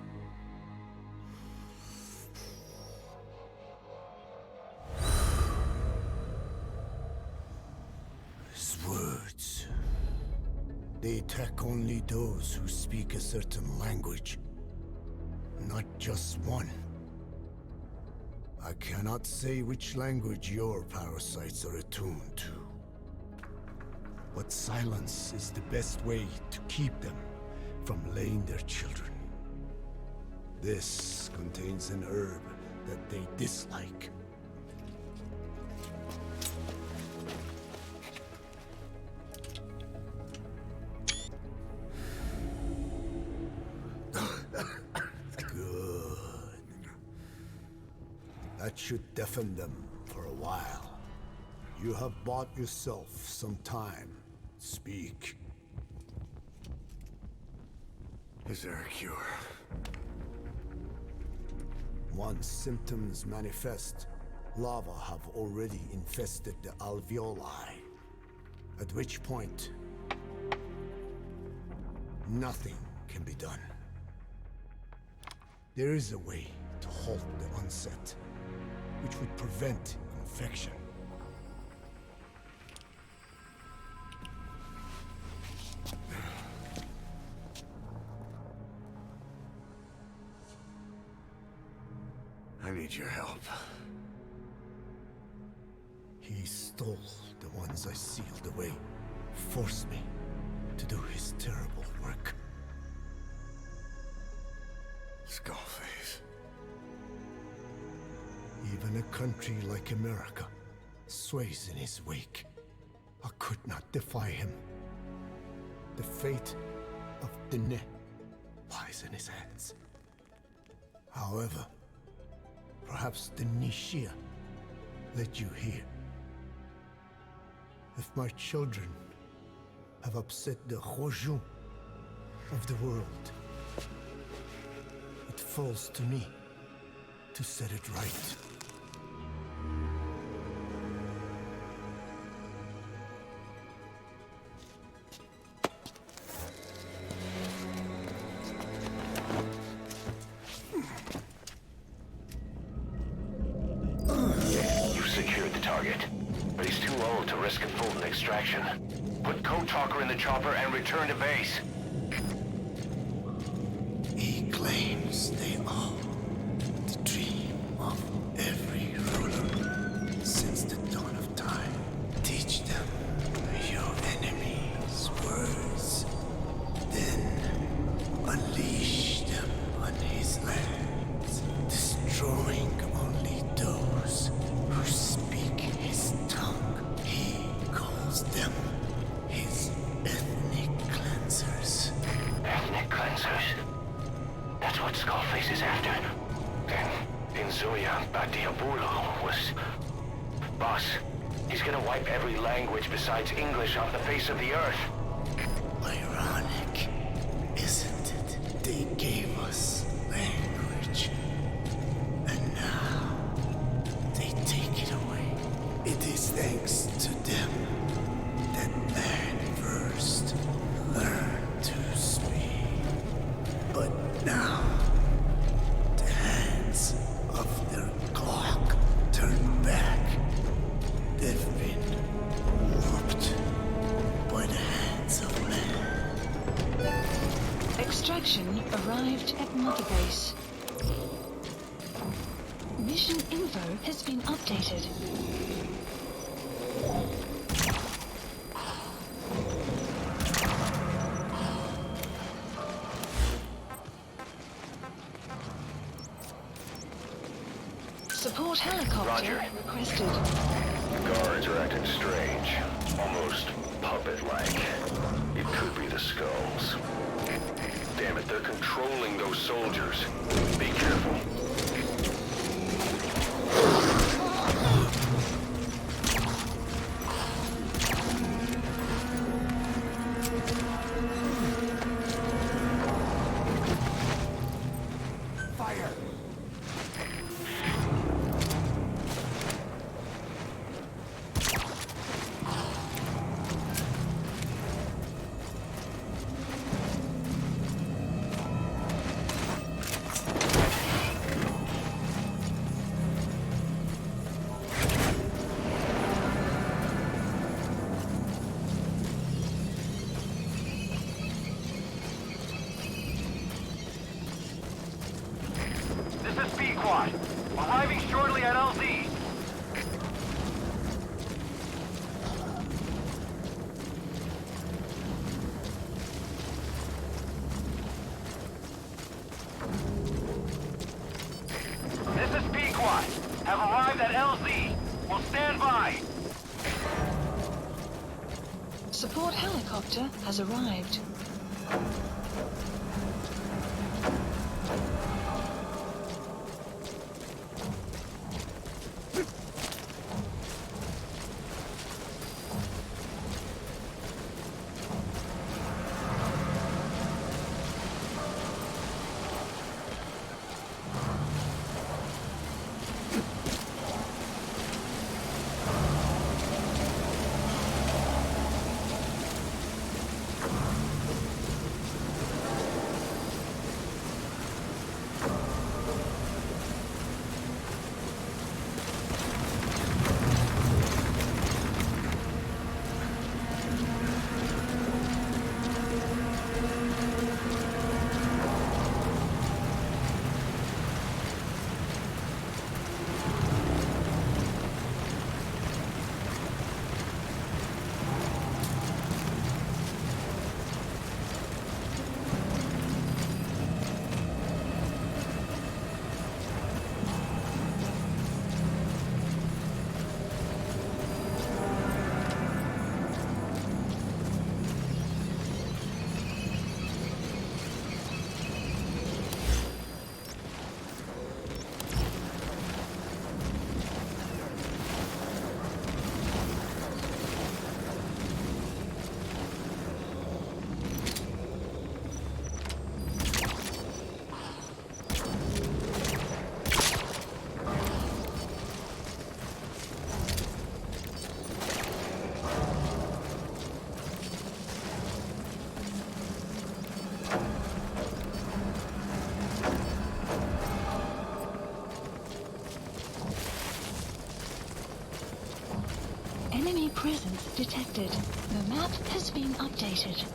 is words. They attack only those who speak a certain language, not just one. I cannot say which language your parasites are attuned to. But silence is the best way to keep them from laying their children. This contains an herb that they dislike. Good. That should deafen them for a while. You have bought yourself some time. Speak. Is there a cure? Once symptoms manifest, larvae have already infested the alveoli. At which point, nothing can be done. There is a way to halt the onset, which would prevent infection. I need your help. He stole the ones I sealed away, forced me to do his terrible work. Skullface. Even a country like America sways in his wake. I could not defy him. The fate of Dene voice in his hands. However, perhaps the Nishia led you here. If my children have upset the Hojun of the world, it falls to me to set it right. You've secured the target, but he's too old to risk a full extraction. Put Code Talker in the chopper and return to base. He claims they are the dream of every ruler since the dawn of time. Teach them your enemy's words, then unleash them on his lands, destroying only those who speak his tongue. He calls them his ethnic cleansers. Ethnic cleansers? That's what Skullface is after. Then, Inzuya Badiabulo was... Boss, he's gonna wipe every language besides English off the face of the earth. Ironic, isn't it? They gave us language, and now they take it away. It is thanks to them that man first learned to speak. But now, the hands of their clock turn back. They've been warped by the hands of man. Extraction arrived at Mother Base. Mission info has been updated. Support helicopter Roger. requested. The guards are acting strange. Almost puppet-like. It could be the skulls. Damn it, they're controlling those soldiers. Be careful. This is Speedquad. Arriving shortly at LZ. This is Speedquad. Have arrived at LZ. Will stand by. Support helicopter has arrived. presence detected. The map has been updated.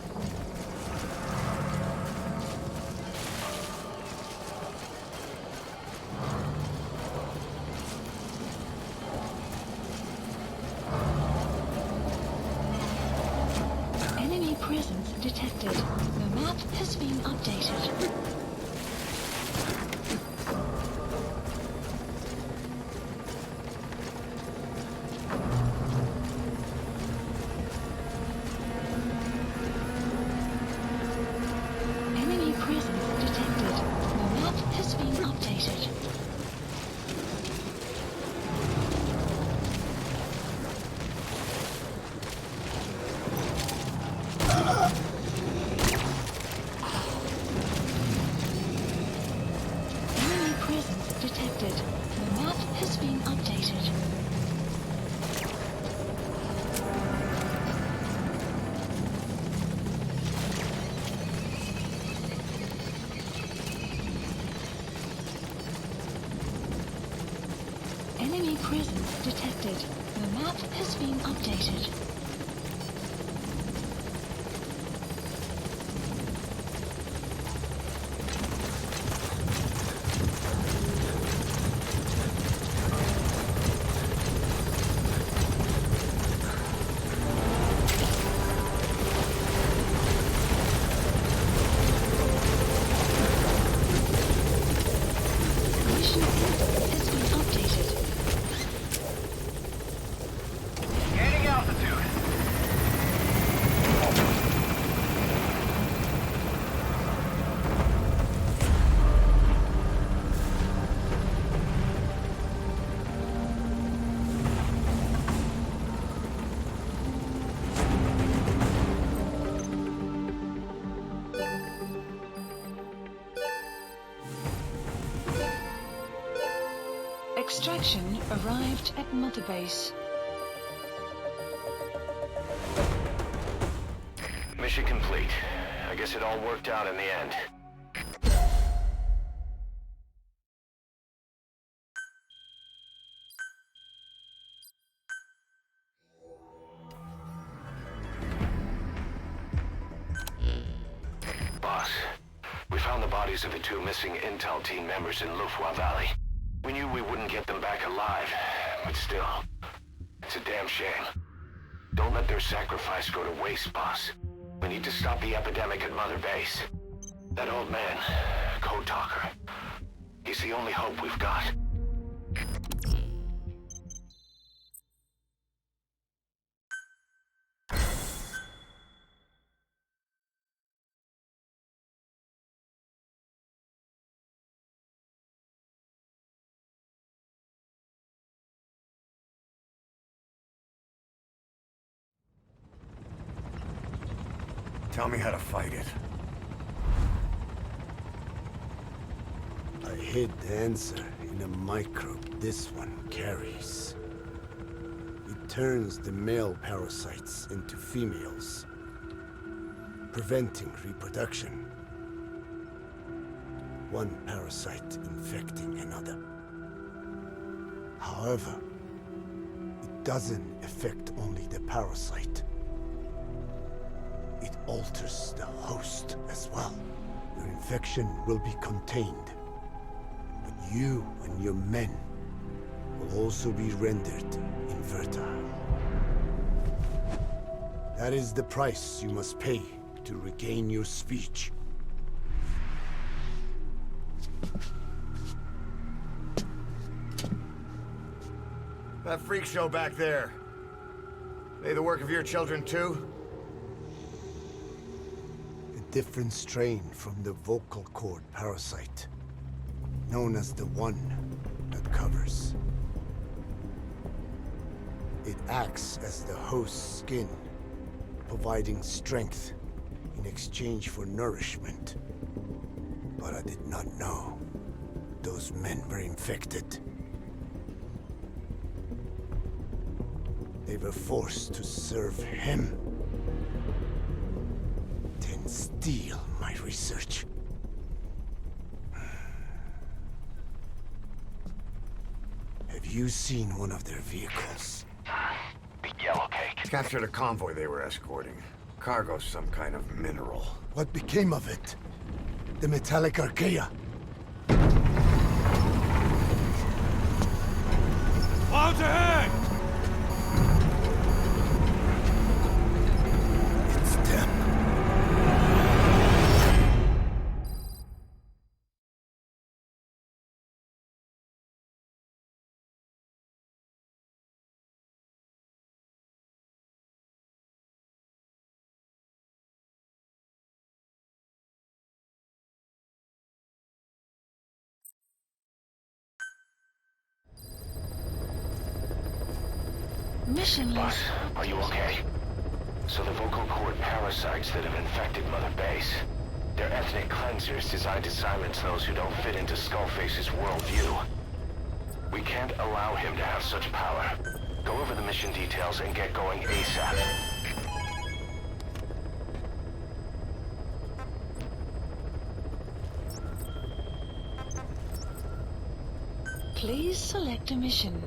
Enemy presence detected. The map has been updated. Enemy presence detected. The map has been updated. Enemy presence detected. The map has been updated. Enemy presence detected. The map has been updated. Mission has been updated. Gaining altitude. Extraction arrived at Mother Base. Mission complete. I guess it all worked out in the end. Boss, we found the bodies of the two missing Intel team members in Lufwa Valley. We knew we wouldn't get them back alive, but still, it's a damn shame. Don't let their sacrifice go to waste, boss. We need to stop the epidemic at Mother Base. That old man, Code Talker, he's the only hope we've got. Tell me how to fight it. I hid the answer in a microbe this one carries. It turns the male parasites into females, preventing reproduction. One parasite infecting another. However, it doesn't affect only the parasite. It alters the host as well. Your infection will be contained, but you and your men will also be rendered infertile. That is the price you must pay to regain your speech. That freak show back there. They the work of your children too? A different strain from the vocal cord parasite, known as the one that covers. It acts as the host's skin, providing strength in exchange for nourishment. But I did not know those men were infected. They were forced to serve him, then steal my research. Have you seen one of their vehicles? The yellow cake. Captured a convoy they were escorting. Cargo, some kind of mineral. What became of it? The metallic archaea. Clouds ahead! It's them. Mission Boss, list. are you okay? So the vocal cord parasites that have infected Mother Base, they're ethnic cleansers designed to silence those who don't fit into Skullface's worldview. We can't allow him to have such power. Go over the mission details and get going ASAP. Please select a mission.